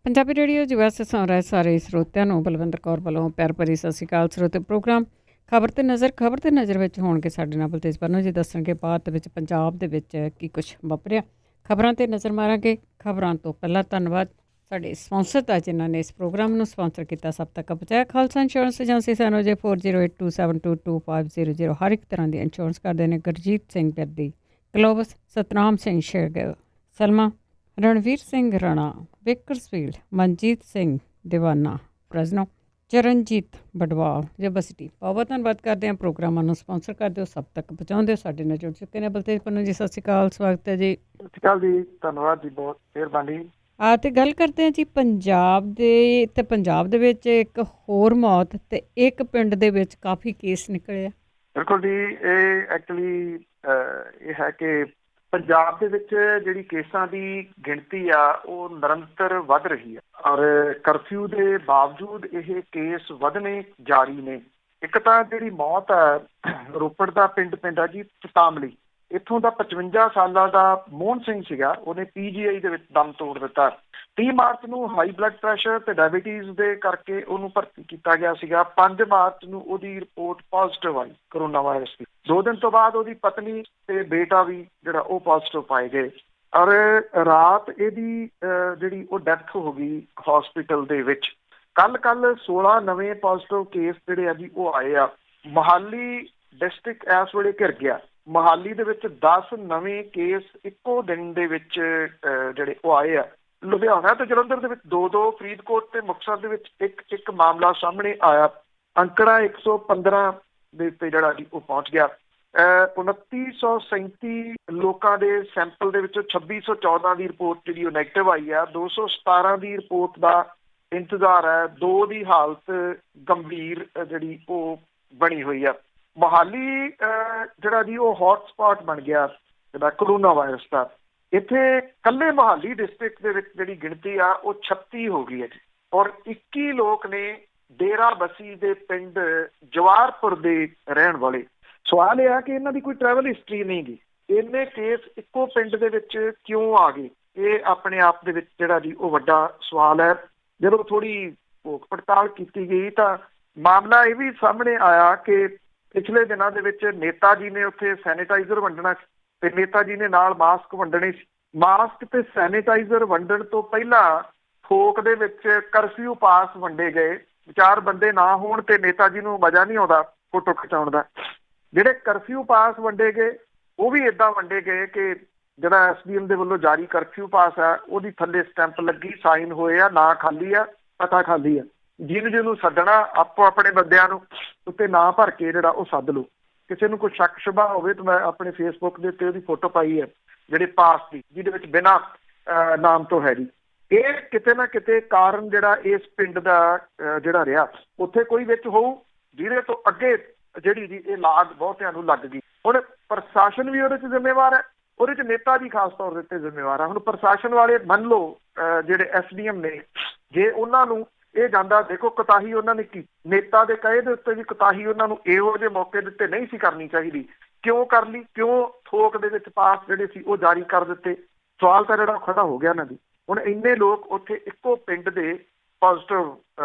Punjabi radio US ਸੁਣ ਰਹੇ ਸਾਰੇ ਸਰੋਤਿਆਂ ਨੂੰ ਬਲਵਿੰਦਰ ਕੌਰ ਵੱਲੋਂ ਪਿਆਰ ਭਰੀ ਸਤਿ ਸ਼੍ਰੀ ਅਕਾਲ। ਸਰੋਤੇ ਪ੍ਰੋਗਰਾਮ ਖਬਰ ਤੇ ਨਜ਼ਰ ਵਿੱਚ ਹੋਣਗੇ ਸਾਡੇ ਨਾਲ ਬਲਤੇਜ ਪੰਨੂ ਜੀ ਦੱਸਣਗੇ ਭਾਰਤ ਵਿੱਚ ਪੰਜਾਬ ਦੇ ਵਿੱਚ ਕੀ ਕੁਝ ਵਾਪਰਿਆ। ਖਬਰਾਂ ਤੇ ਨਜ਼ਰ ਮਾਰਾਂਗੇ। ਖਬਰਾਂ ਤੋਂ ਪਹਿਲਾਂ ਧੰਨਵਾਦ ਸਾਡੇ ਸਪਾਂਸਰ ਦਾ ਜਿਨ੍ਹਾਂ ਨੇ ਇਸ ਪ੍ਰੋਗਰਾਮ ਨੂੰ ਸਪਾਂਸਰ ਕੀਤਾ। ਸਭ ਤੱਕ ਪਹੁੰਚਾਇਆ ਖਾਲਸਾ ਇੰਸ਼ੋਰੈਂਸ ਏਜੰਸੀ ਸਾਨੂੰ ਜੇ 4082722500 ਹਰ ਇੱਕ ਤਰ੍ਹਾਂ ਦੀ ਇੰਸ਼ੋਰੈਂਸ ਕਰਦੇ ਨੇ। ਗੁਰਜੀਤ ਸਿੰਘ ਬਰਦੀ, ਗਲੋਬਸ, ਸਤਨਾਮ ਸਿੰਘ ਸ਼ੇਰਗਿੱਲ, ਸਲਮਾ, ਰਣਵੀਰ ਸਿੰਘ ਰਾਣਾ, ਬੇਕਰਸਫੀਲਡ, ਮਨਜੀਤ ਸਿੰਘ ਦੀਵਾਨਾ, ਫਰਜ਼ਨੋ, ਚਰਨਜੀਤ ਬਡਵਾਲ, ਜਬਸਿਟੀ। ਬਹੁਤ ਧੰਨਵਾਦ ਕਰਦੇ ਹਾਂ ਪ੍ਰੋਗਰਾਮਾਂ ਨੂੰ ਸਪਾਂਸਰ ਕਰਦੇ ਹੋ, ਸਭ ਤੱਕ ਪਹੁੰਚਾਉਂਦੇ ਹੋ। ਸਾਡੇ ਨਾਲ ਜੁੜ ਚੁੱਕੇ ਨੇ ਬਲਤੇਜ ਪੰਨੂ ਜੀ। ਸਤਿ ਸ਼੍ਰੀ ਅਕਾਲ, ਸਵਾਗਤ ਹੈ ਜੀ। ਸਤਿ ਸ਼੍ਰੀ ਅਕਾਲ ਜੀ, ਧੰਨਵਾਦ ਜੀ, ਬਹੁਤ ਮਿਹਰਬਾਨੀ। ਤੇ ਗੱਲ ਕਰਦੇ ਹਾਂ ਜੀ ਪੰਜਾਬ ਦੇ ਵਿੱਚ ਇੱਕ ਹੋਰ ਮੌਤ ਤੇ ਇੱਕ ਪਿੰਡ ਦੇ ਵਿੱਚ ਕਾਫੀ ਕੇਸ ਨਿਕਲੇ ਆ। ਬਿਲਕੁਲ ਜੀ, ਇਹ ਐਕਚੁਅਲੀ ਇਹ ਹੈ ਕਿ ਪੰਜਾਬ ਦੇ ਵਿੱਚ ਜਿਹੜੀ ਕੇਸਾਂ ਦੀ ਗਿਣਤੀ ਆ ਉਹ ਨਿਰੰਤਰ ਵੱਧ ਰਹੀ ਹੈ ਔਰ ਕਰਫਿਊ ਦੇ ਬਾਵਜੂਦ ਇਹ ਕੇਸ ਵਧਣੇ ਜਾਰੀ ਨੇ। ਇੱਕ ਤਾਂ ਜਿਹੜੀ ਮੌਤ ਹੈ ਰੋਪੜ ਦਾ ਪਿੰਡ ਆ ਜੀ ਤਾਮਲੀ, ਇੱਥੋਂ ਦਾ 55 ਸਾਲਾਂ ਦਾ ਮੋਹਨ ਸਿੰਘ ਸੀਗਾ। ਉਹਨੇ PGI ਦੇ ਵਿੱਚ ਦਮ ਤੋੜ ਦਿੱਤਾ। 30 ਮਾਰਚ ਨੂੰ ਹਾਈ ਬਲੱਡ ਪ੍ਰੈਸ਼ਰ ਤੇ ਡਾਇਬੀਟੀਜ਼ ਦੇ ਕਰਕੇ ਉਹਨੂੰ ਭਰਤੀ ਕੀਤਾ ਗਿਆ ਸੀਗਾ। 5 ਮਾਰਚ ਨੂੰ ਉਹਦੀ ਰਿਪੋਰਟ ਪੋਜ਼ਿਟਿਵ ਆਈ ਕਰੋਨਾ ਵਾਇਰਸ ਦੀ। 2 ਦਿਨ ਤੋਂ ਬਾਅਦ ਉਹਦੀ ਪਤਨੀ ਤੇ ਬੇਟਾ ਵੀ ਜਿਹੜਾ ਉਹ ਪੋਜ਼ਿਟਿਵ ਪਾਏ ਗਏ ਔਰ ਰਾਤ ਇਹਦੀ ਜਿਹੜੀ ਉਹ ਡੈਥ ਹੋ ਗਈ ਹੌਸਪੀਟਲ ਦੇ ਵਿੱਚ। ਕੱਲ 16 ਨਵੇਂ ਪੋਜ਼ਿਟਿਵ ਕੇਸ ਜਿਹੜੇ ਆ ਜੀ ਉਹ ਆਏ ਆ। ਮੋਹਾਲੀ ਡਿਸਟ੍ਰਿਕਟ ਇਸ ਵੇਲੇ ਘਿਰ ਗਿਆ। ਮੋਹਾਲੀ ਦੇ ਵਿੱਚ 10 ਨਵੇਂ ਕੇਸ ਇੱਕੋ ਦਿਨ ਦੇ ਵਿੱਚ ਜਿਹੜੇ ਉਹ ਆਏ ਆ। ਲੁਧਿਆਣਾ ਤੇ ਜਲੰਧਰ ਦੇ ਵਿੱਚ 2-2, ਫਰੀਦਕੋਟ ਤੇ ਮੁਕਤਸਰ ਦੇ ਵਿੱਚ ਇੱਕ ਮਾਮਲਾ ਸਾਹਮਣੇ ਆਇਆ। ਅੰਕੜਾ 115 ਦੇ ਉੱਤੇ ਜਿਹੜਾ ਜੀ ਉਹ ਪਹੁੰਚ ਗਿਆ। 2937 ਲੋਕਾਂ ਦੇ ਸੈਂਪਲ ਦੇ ਵਿੱਚੋਂ 2614 ਦੀ ਰਿਪੋਰਟ ਜਿਹੜੀ ਉਹ ਨੈਗੇਟਿਵ ਆਈ ਆ। 217 ਦੀ ਰਿਪੋਰਟ ਦਾ ਇੰਤਜ਼ਾਰ ਹੈ। 2 ਦੀ ਹਾਲਤ ਗੰਭੀਰ ਜਿਹੜੀ ਉਹ ਬਣੀ ਹੋਈ ਆ। ਮੋਹਾਲੀ ਜਿਹੜਾ ਜੀ ਉਹ ਹੌਟ ਸਪਾਟ ਬਣ ਗਿਆ ਜਿਹੜਾ ਕਰੋਨਾ ਵਾਇਰਸ ਦਾ। ਇੱਥੇ ਇਕੱਲੇ ਮੋਹਾਲੀ ਡਿਸਟ੍ਰਿਕਟ ਦੇ ਵਿੱਚ ਜਿਹੜੀ ਗਿਣਤੀ ਆ ਉਹ 36 ਹੋ ਗਈ ਹੈ ਜੀ ਔਰ 21 ਲੋਕ ਨੇ ਡੇਰਾ ਬਸੀ ਦੇ ਪਿੰਡ ਜਵਾਰਪੁਰ ਦੇ ਰਹਿਣ ਵਾਲੇ। ਸਵਾਲ ਇਹ ਆ ਕਿ ਇਹਨਾਂ ਦੀ ਕੋਈ ਟਰੈਵਲ ਹਿਸਟਰੀ ਨਹੀਂ ਗੀ। ਇੰਨੇ ਕੇਸ ਇੱਕੋ ਪਿੰਡ ਦੇ ਵਿੱਚ ਕਿਉਂ ਆ ਗਏ? ਇਹ ਆਪਣੇ ਆਪ ਦੇ ਵਿੱਚ ਜਿਹੜਾ ਜੀ ਉਹ ਵੱਡਾ ਸਵਾਲ ਹੈ। ਜਦੋਂ ਥੋੜ੍ਹੀ ਭੋਖ ਪੜਤਾਲ ਕੀਤੀ ਗਈ ਤਾਂ ਮਾਮਲਾ ਇਹ ਵੀ ਸਾਹਮਣੇ ਆਇਆ ਕਿ ਪਿਛਲੇ ਦਿਨਾਂ ਦੇ ਵਿੱਚ ਨੇਤਾ ਜੀ ਨੇ ਉੱਥੇ ਸੈਨੀਟਾਈਜ਼ਰ ਵੰਡਣਾ ਤੇ ਨੇਤਾ ਜੀ ਨੇ ਨਾਲ ਮਾਸਕ ਵੰਡਣੇ ਸੀ। ਮਾਸਕ ਤੇ ਸੈਨੀਟਾਈਜ਼ਰ ਵੰਡਣ ਤੋਂ ਪਹਿਲਾਂ ਥੋਕ ਦੇ ਵਿੱਚ ਕਰਫਿਊ ਪਾਸ ਵੰਡੇ ਗਏ। 4 ਬੰਦੇ ਨਾ ਹੋਣ ਤੇ ਨੇਤਾ ਜੀ ਨੂੰ ਮਜ਼ਾ ਨਹੀਂ ਆਉਂਦਾ ਫੋਟੋ ਖਿਚਾਉਣ ਦਾ। ਜਿਹੜੇ ਕਰਫਿਊ ਪਾਸ ਵੰਡੇ ਗਏ ਉਹ ਵੀ ਏਦਾਂ ਵੰਡੇ ਗਏ ਕਿ ਜਿਹੜਾ SDM ਦੇ ਵੱਲੋਂ ਜਾਰੀ ਕਰਫਿਊ ਪਾਸ ਆ ਉਹਦੀ ਥੱਲੇ ਸਟੈਂਪ ਲੱਗੀ, ਸਾਈਨ ਹੋਏ ਆ, ਨਾਂ ਖਾਲੀ ਆ, ਪਤਾ ਖਾਲੀ ਆ। ਜਿਹਨੂੰ ਸੱਦਣਾ ਆਪੋ ਆਪਣੇ ਬੰਦਿਆਂ ਨੂੰ ਉੱਤੇ ਨਾਂ ਭਰ ਕੇ ਜਿਹੜਾ ਉਹ ਸੱਦ ਲਓ। ਕਿਸੇ ਨੂੰ ਕੋਈ ਸ਼ੱਕ ਸ਼ੁਬਾ ਹੋਵੇ ਤਾਂ ਮੈਂ ਆਪਣੇ ਫੇਸਬੁੱਕ ਦੇ ਉੱਤੇ ਉਹਦੀ ਫੋਟੋ ਪਾਈ ਹੈ ਜਿਹੜੇ ਪਾਸ ਦੀ, ਜਿਹਦੇ ਵਿੱਚ ਬਿਨਾਂ ਨਾਮ ਤੋਂ ਹੈ ਜੀ। ਇਹ ਕਿਤੇ ਨਾ ਕਿਤੇ ਕਾਰਨ ਜਿਹੜਾ ਇਸ ਪਿੰਡ ਦਾ ਜਿਹੜਾ ਰਿਹਾ। ਉੱਥੇ ਕੋਈ ਵਿੱਚ ਹੋਊ ਜਿਹਦੇ ਤੋਂ ਅੱਗੇ ਜਿਹੜੀ ਜੀ ਇਹ ਲਾਗ ਬਹੁਤਿਆਂ ਨੂੰ ਲੱਗ ਗਈ। ਹੁਣ ਪ੍ਰਸ਼ਾਸਨ ਵੀ ਉਹਦੇ 'ਚ ਜ਼ਿੰਮੇਵਾਰ ਹੈ, ਉਹਦੇ 'ਚ ਨੇਤਾ ਜੀ ਖਾਸ ਤੌਰ ਦੇ ਉੱਤੇ ਜ਼ਿੰਮੇਵਾਰ ਆ। ਹੁਣ ਪ੍ਰਸ਼ਾਸਨ ਵਾਲੇ ਮੰਨ ਲਓ ਜਿਹੜੇ SDM ਨੇ, ਜੇ ਉਹਨਾਂ ਨੂੰ ਇਹ ਜਾਂਦਾ, ਦੇਖੋ ਕੋਤਾਹੀ ਉਹਨਾਂ ਨੇ ਕੀ ਨੇਤਾ ਦੇ ਕਹੇ ਦੇ ਉੱਤੇ ਵੀ ਕੋਤਾਹੀ ਉਹਨਾਂ ਨੂੰ ਇਹੋ ਜਿਹੇ ਮੌਕੇ ਦੇ ਉੱਤੇ ਨਹੀਂ ਸੀ ਕਰਨੀ ਚਾਹੀਦੀ। ਕਿਉਂ ਕਰ ਲਈ? ਕਿਉਂ ਥੋਕ ਦੇ ਵਿੱਚ ਪਾਸ ਜਿਹੜੇ ਸੀ ਉਹ ਜਾਰੀ ਕਰ ਦਿੱਤੇ? ਸਵਾਲ ਤਾਂ ਜਿਹੜਾ ਖੜਾ ਹੋ ਗਿਆ ਇਹਨਾਂ ਦੀ। ਹੁਣ ਇੰਨੇ ਲੋਕ ਉੱਥੇ ਇੱਕੋ ਪਿੰਡ ਦੇ ਪੋਜ਼ਿਟਿਵ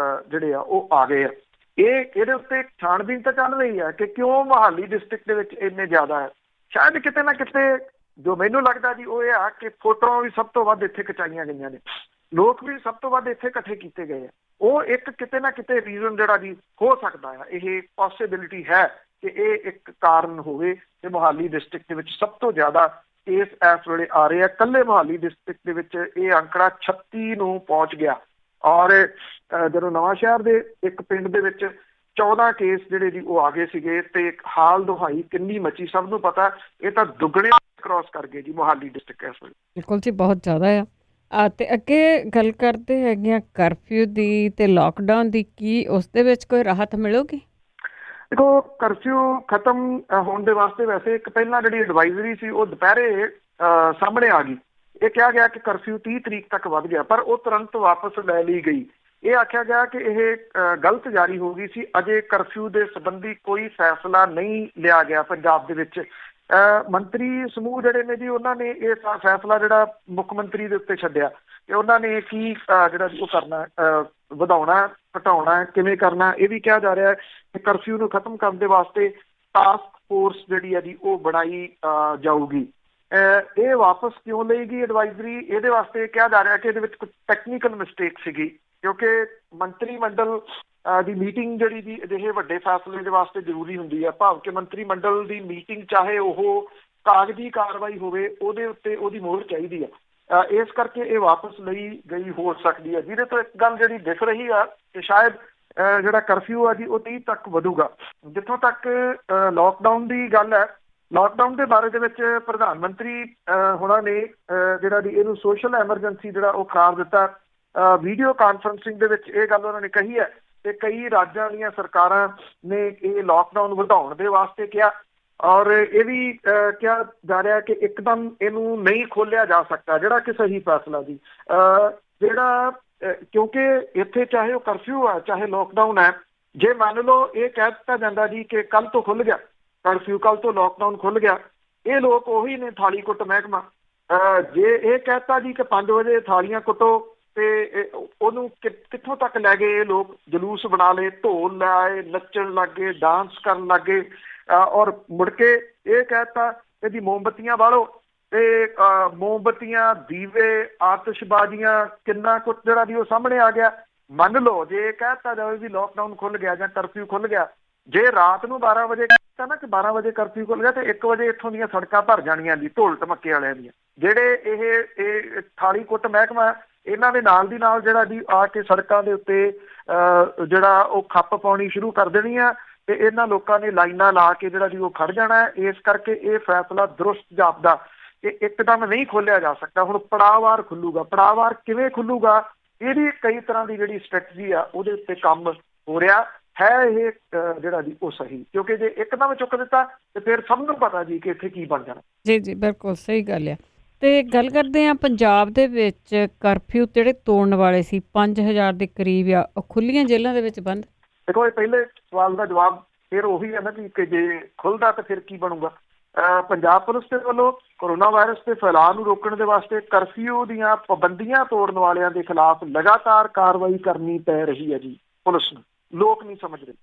ਜਿਹੜੇ ਆ ਉਹ ਆ ਗਏ ਆ। ਇਹਦੇ ਉੱਤੇ ਛਾਣਬੀਨ ਤਾਂ ਚੱਲ ਰਹੀ ਹੈ ਕਿ ਕਿਉਂ ਮੋਹਾਲੀ ਡਿਸਟ੍ਰਿਕਟ ਦੇ ਵਿੱਚ ਇੰਨੇ ਜ਼ਿਆਦਾ ਹੈ। ਸ਼ਾਇਦ ਕਿਤੇ ਨਾ ਕਿਤੇ ਜੋ ਮੈਨੂੰ ਲੱਗਦਾ ਜੀ ਉਹ ਇਹ ਆ ਕਿ ਫੋਟੋਆਂ ਵੀ ਸਭ ਤੋਂ ਵੱਧ ਇੱਥੇ ਖਿਚਾਈਆਂ ਗਈਆਂ ਨੇ, ਲੋਕ ਵੀ ਸਭ ਤੋਂ ਵੱਧ ਇੱਥੇ ਇਕੱਠੇ ਕੀਤੇ ਗਏ ਆ। ਉਹ ਇੱਕ ਕਿਤੇ ਨਾ ਕਿਤੇ ਰੀਜ਼ਨ ਜਿਹੜਾ ਜੀ ਹੋ ਸਕਦਾ ਆ। ਇਹ ਪੋਸੀਬਿਲਿਟੀ ਹੈ ਕਿ ਇਹ ਇੱਕ ਕਾਰਨ ਹੋਵੇ ਕਿ ਮੋਹਾਲੀ ਡਿਸਟ੍ਰਿਕਟ ਦੇ ਵਿੱਚ ਸਭ ਤੋਂ ਜ਼ਿਆਦਾ ਕੇਸ ਇਸ ਵੇਲੇ ਆ ਰਹੇ ਆ। ਇਕੱਲੇ ਮੋਹਾਲੀ ਡਿਸਟ੍ਰਿਕਟ ਦੇ ਵਿੱਚ ਇਹ ਅੰਕੜਾ 36 ਨੂੰ ਪਹੁੰਚ ਗਿਆ ਔਰ ਜਦੋਂ ਨਵਾਂ ਸ਼ਹਿਰ ਦੇ ਇੱਕ ਪਿੰਡ ਦੇ ਵਿੱਚ 14 ਕੇਸ ਜਿਹੜੇ ਜੀ ਉਹ ਆ ਗਏ ਸੀਗੇ ਤੇ ਹਾਲ ਦੁਹਾਈ ਕਿੰਨੀ ਮਚੀ ਸਭ ਨੂੰ ਪਤਾ। ਇਹ ਤਾਂ ਦੁੱਗਣੇ ਕ੍ਰਾਸ ਕਰ ਗਏ ਜੀ ਮੋਹਾਲੀ ਡਿਸਟ੍ਰਿਕਟ ਇਸ ਵੇਲੇ। ਬਿਲਕੁਲ ਜੀ, ਬਹੁਤ ਜ਼ਿਆਦਾ ਆ। ਤੇ ਅੱਗੇ ਗੱਲ ਕਰਦੇ ਹੈਗੇ ਆ ਕਰਫਿਊ ਦੀ ਤੇ ਲਾਕਡਾਊਨ ਦੀ। ਕੀ ਉਸ ਦੇ ਵਿੱਚ ਕੋਈ ਰਾਹਤ ਮਿਲੂਗੀ? ਦੇਖੋ, ਕਰਫਿਊ ਖਤਮ ਹੋਣ ਦੇ ਵਾਸਤੇ ਵੈਸੇ ਇੱਕ ਪਹਿਲਾਂ ਜਿਹੜੀ ਐਡਵਾਈਜ਼ਰੀ ਸੀ ਉਹ ਦੁਪਹਿਰੇ ਸਾਹਮਣੇ ਆ ਗਈ। ਇਹ ਕਿਹਾ ਗਿਆ ਕਿ ਕਰਫਿਊ 30 ਤਰੀਕ ਤੱਕ ਵੱਧ ਗਿਆ, ਪਰ ਉਹ ਤੁਰੰਤ ਵਾਪਸ ਲੈ ਲਈ ਗਈ। ਇਹ ਆਖਿਆ ਗਿਆ ਕਿ ਇਹ ਗਲਤ ਜਾਰੀ ਹੋ ਗਈ ਸੀ। ਅਜੇ ਕਰਫਿਊ ਦੇ ਸੰਬੰਧੀ ਕੋਈ ਫੈਸਲਾ ਨਹੀਂ ਲਿਆ ਗਿਆ ਪੰਜਾਬ ਦੇ ਵਿੱਚ। ਮੰਤਰੀ ਸਮੂਹ ਜਿਹੜੇ ਨੇ ਜੀ ਉਹਨਾਂ ਨੇ ਇਹ ਫੈਸਲਾ ਜਿਹੜਾ ਮੁੱਖ ਮੰਤਰੀ ਦੇ ਉੱਤੇ ਛੱਡਿਆ ਕਿ ਉਹਨਾਂ ਨੇ ਕੀ ਜਿਹੜਾ ਉਹ ਕਰਨਾ, ਵਧਾਉਣਾ ਘਟਾਉਣਾ ਕਿਵੇਂ ਕਰਨਾ। ਇਹ ਵੀ ਕਿਹਾ ਜਾ ਰਿਹਾ ਹੈ ਕਿ ਕਰਫਿਊ ਨੂੰ ਖਤਮ ਕਰਨ ਦੇ ਵਾਸਤੇ ਟਾਸਕ ਫੋਰਸ ਜਿਹੜੀ ਹੈ ਜੀ ਉਹ ਬਣਾਈ ਜਾਊਗੀ। ਇਹ ਵਾਪਸ ਕਿਉਂ ਲਏਗੀ ਐਡਵਾਈਜ਼ਰੀ? ਇਹਦੇ ਵਾਸਤੇ ਕਿਹਾ ਜਾ ਰਿਹਾ ਕਿ ਇਹਦੇ ਵਿੱਚ ਕੁਝ ਟੈਕਨੀਕਲ ਮਿਸਟੇਕ ਸੀਗੀ, ਕਿਉਂਕਿ ਮੰਤਰੀ ਮੰਡਲ ਦੀ ਮੀਟਿੰਗ ਜਿਹੜੀ ਜੀ ਅਜਿਹੇ ਵੱਡੇ ਫੈਸਲੇ ਦੇ ਵਾਸਤੇ ਜ਼ਰੂਰੀ ਹੁੰਦੀ ਹੈ। ਭਾਵ ਕਿ ਮੰਤਰੀ ਮੰਡਲ ਦੀ ਮੀਟਿੰਗ ਚਾਹੇ ਉਹ ਕਾਗਜ਼ੀ ਕਾਰਵਾਈ ਹੋਵੇ ਉਹਦੇ ਉੱਤੇ ਉਹਦੀ ਮੋਹਰ ਚਾਹੀਦੀ ਹੈ। ਇਸ ਕਰਕੇ ਇਹ ਵਾਪਸ ਲਈ ਗਈ ਹੋ ਸਕਦੀ ਹੈ, ਜਿਹਦੇ ਤੋਂ ਇੱਕ ਗੱਲ ਜਿਹੜੀ ਦਿਖ ਰਹੀ ਆ ਕਿ ਸ਼ਾਇਦ ਜਿਹੜਾ ਕਰਫਿਊ ਆ ਜੀ ਉਹ 30 ਤੱਕ ਵਧੂਗਾ। ਜਿੱਥੋਂ ਤੱਕ ਲੋਕਡਾਊਨ ਦੀ ਗੱਲ ਹੈ, ਲੋਕਡਾਊਨ ਦੇ ਬਾਰੇ ਦੇ ਵਿੱਚ ਪ੍ਰਧਾਨ ਮੰਤਰੀ ਹੁਣਾਂ ਨੇ ਜਿਹੜਾ ਜੀ ਇਹਨੂੰ ਸੋਸ਼ਲ ਐਮਰਜੈਂਸੀ ਜਿਹੜਾ ਉਹ ਕਰਾਰ ਦਿੱਤਾ। ਵੀਡੀਓ ਕਾਨਫਰੰਸਿੰਗ ਦੇ ਵਿੱਚ ਇਹ ਗੱਲ ਉਹਨਾਂ ਨੇ ਕਹੀ ਹੈ ਤੇ ਕਈ ਰਾਜਾਂ ਦੀਆਂ ਸਰਕਾਰਾਂ ਨੇ ਇਹ ਲੋਕਡਾਊਨ ਵਧਾਉਣ ਦੇ ਵਾਸਤੇ ਕਿਹਾ, ਔਰ ਇਹ ਵੀ ਕਿਹਾ ਜਾ ਰਿਹਾ ਕਿ ਇੱਕਦਮ ਇਹਨੂੰ ਨਹੀਂ ਖੋਲਿਆ ਜਾ ਸਕਦਾ, ਜਿਹੜਾ ਕਿ ਸਹੀ ਫੈਸਲਾ ਜੀ। ਜਿਹੜਾ ਕਿਉਂਕਿ ਇੱਥੇ ਚਾਹੇ ਉਹ ਕਰਫਿਊ ਹੈ ਚਾਹੇ ਲੋਕਡਾਊਨ ਹੈ, ਜੇ ਮੰਨ ਲਓ ਇਹ ਕਹਿ ਦਿੱਤਾ ਜਾਂਦਾ ਜੀ ਕਿ ਕੱਲ ਤੋਂ ਖੁੱਲ ਗਿਆ ਕਰਫਿਊ, ਕੱਲ ਤੋਂ ਲੋਕਡਾਊਨ ਖੁੱਲ ਗਿਆ, ਇਹ ਲੋਕ ਉਹੀ ਨੇ ਥਾਲੀ ਕੁੱਟ ਮਹਿਕਮਾ। ਜੇ ਇਹ ਕਹਿਤਾ ਜੀ ਕਿ 5 ਵਜੇ ਥਾਲੀਆਂ ਕੁੱਟੋ ਤੇ ਉਹਨੂੰ ਕਿੱਥੋਂ ਤੱਕ ਲੈ ਗਏ ਇਹ ਲੋਕ, ਜਲੂਸ ਬਣਾ ਲਏ, ਢੋਲ ਲਾਏ, ਨੱਚਣ ਲੱਗ ਗਏ, ਡਾਂਸ ਕਰਨ ਲੱਗ ਗਏ, ਔਰ ਮੁੜ ਕੇ ਇਹ ਕਹਿਤਾ ਇਹਦੀ ਮੋਮਬੱਤੀਆਂ ਬਾਲੋ ਤੇ ਮੋਮਬੱਤੀਆਂ, ਦੀਵੇ, ਆਤਿਸ਼ਬਾਜ਼ੀਆਂ, ਕਿੰਨਾ ਕੁਝ ਜਿਹੜਾ ਵੀ ਉਹ ਸਾਹਮਣੇ ਆ ਗਿਆ। ਮੰਨ ਲਓ ਜੇ ਇਹ ਕਹਿਤਾ ਜਾਵੇ ਵੀ ਲੋਕਡਾਊਨ ਖੁੱਲ ਗਿਆ ਜਾਂ ਕਰਫਿਊ ਖੁੱਲ ਗਿਆ, ਜੇ ਰਾਤ ਨੂੰ 12 ਵਜੇ ਕਹਿਤਾ ਨਾ ਕਿ 12 ਵਜੇ ਕਰਫਿਊ ਖੁੱਲ ਗਿਆ ਤੇ 1 ਵਜੇ ਇੱਥੋਂ ਦੀਆਂ ਸੜਕਾਂ ਭਰ ਜਾਣੀਆਂ ਜੀ ਢੋਲ ਧਮੱਕੇ ਵਾਲਿਆਂ ਦੀਆਂ। ਜਿਹੜੇ ਇਹ ਥਾਲੀ ਕੁੱਟ ਮਹਿਕਮਾ ਇਹਨਾਂ ਦੇ ਨਾਲ ਦੀ ਨਾਲ ਜਿਹੜਾ ਜੀ ਆ ਕੇ ਸੜਕਾਂ ਦੇ ਉੱਤੇ ਜਿਹੜਾ ਉਹ ਖੱਪ ਪਾਉਣੀ ਸ਼ੁਰੂ ਕਰ ਦੇਣੀ ਆ ਤੇ ਇਹਨਾਂ ਲੋਕਾਂ ਨੇ ਲਾਈਨਾਂ ਲਾ ਕੇ ਜਿਹੜਾ ਜੀ ਉਹ ਖੜ ਜਾਣਾ। ਇਸ ਕਰਕੇ ਇਹ ਫੈਸਲਾ ਦਰੁਸਤ ਜਾਪਦਾ ਕਿ ਇੱਕਦਮ ਨਹੀਂ ਖੋਲਿਆ ਜਾ ਸਕਦਾ, ਹੁਣ ਪੜਾਅਵਾਰ ਖੁੱਲੂਗਾ। ਪੜਾਅਵਾਰ ਕਿਵੇਂ ਖੁੱਲੂਗਾ, ਇਹਦੀ ਕਈ ਤਰ੍ਹਾਂ ਦੀ ਜਿਹੜੀ ਸਟ੍ਰੈਟਜੀ ਆ ਉਹਦੇ ਉੱਤੇ ਕੰਮ ਹੋ ਰਿਹਾ ਹੈ। ਇਹ ਜਿਹੜਾ ਜੀ ਉਹ ਸਹੀ, ਕਿਉਂਕਿ ਜੇ ਇੱਕਦਮ ਚੁੱਕ ਦਿੱਤਾ ਤੇ ਫਿਰ ਸਭ ਨੂੰ ਪਤਾ ਜੀ ਕਿ ਇੱਥੇ ਕੀ ਬਣ ਜਾਣਾ। ਜੀ ਜੀ ਬਿਲਕੁਲ ਸਹੀ ਗੱਲ ਆ। ਤੇ ਗੱਲ ਕਰਦੇ ਹਾਂ ਪੰਜਾਬ ਦੇ ਵਿੱਚ ਕਰਫਿਊ ਜਿਹੜੇ ਤੋੜਨ ਵਾਲੇ ਸੀ 5000 ਦੇ ਕਰੀਬ ਆ, ਉਹ ਖੁੱਲੀਆਂ ਜੇਲ੍ਹਾਂ ਦੇ ਵਿੱਚ ਬੰਦ। ਦੇਖੋ ਇਹ ਪਹਿਲੇ ਸਵਾਲ ਦਾ ਜਵਾਬ ਫਿਰ ਉਹੀ ਹੈ ਨਾ ਕਿ ਜੇ ਖੁੱਲਦਾ ਤਾਂ ਫਿਰ ਕੀ ਬਣੂਗਾ। ਪੰਜਾਬ ਪੁਲਿਸ ਦੇ ਵੱਲੋਂ ਕੋਰੋਨਾ ਵਾਇਰਸ ਦੇ ਫੈਲਾਅ ਨੂੰ ਰੋਕਣ ਦੇ ਵਾਸਤੇ ਕਰਫਿਊ ਦੀਆਂ ਪਾਬੰਦੀਆਂ ਤੋੜਨ ਵਾਲਿਆਂ ਦੇ ਖਿਲਾਫ ਲਗਾਤਾਰ ਕਾਰਵਾਈ ਕਰਨੀ ਪੈ ਰਹੀ ਹੈ ਜੀ ਪੁਲਿਸ ਨੂੰ। ਲੋਕ ਨਹੀਂ ਸਮਝ ਰਹੇ।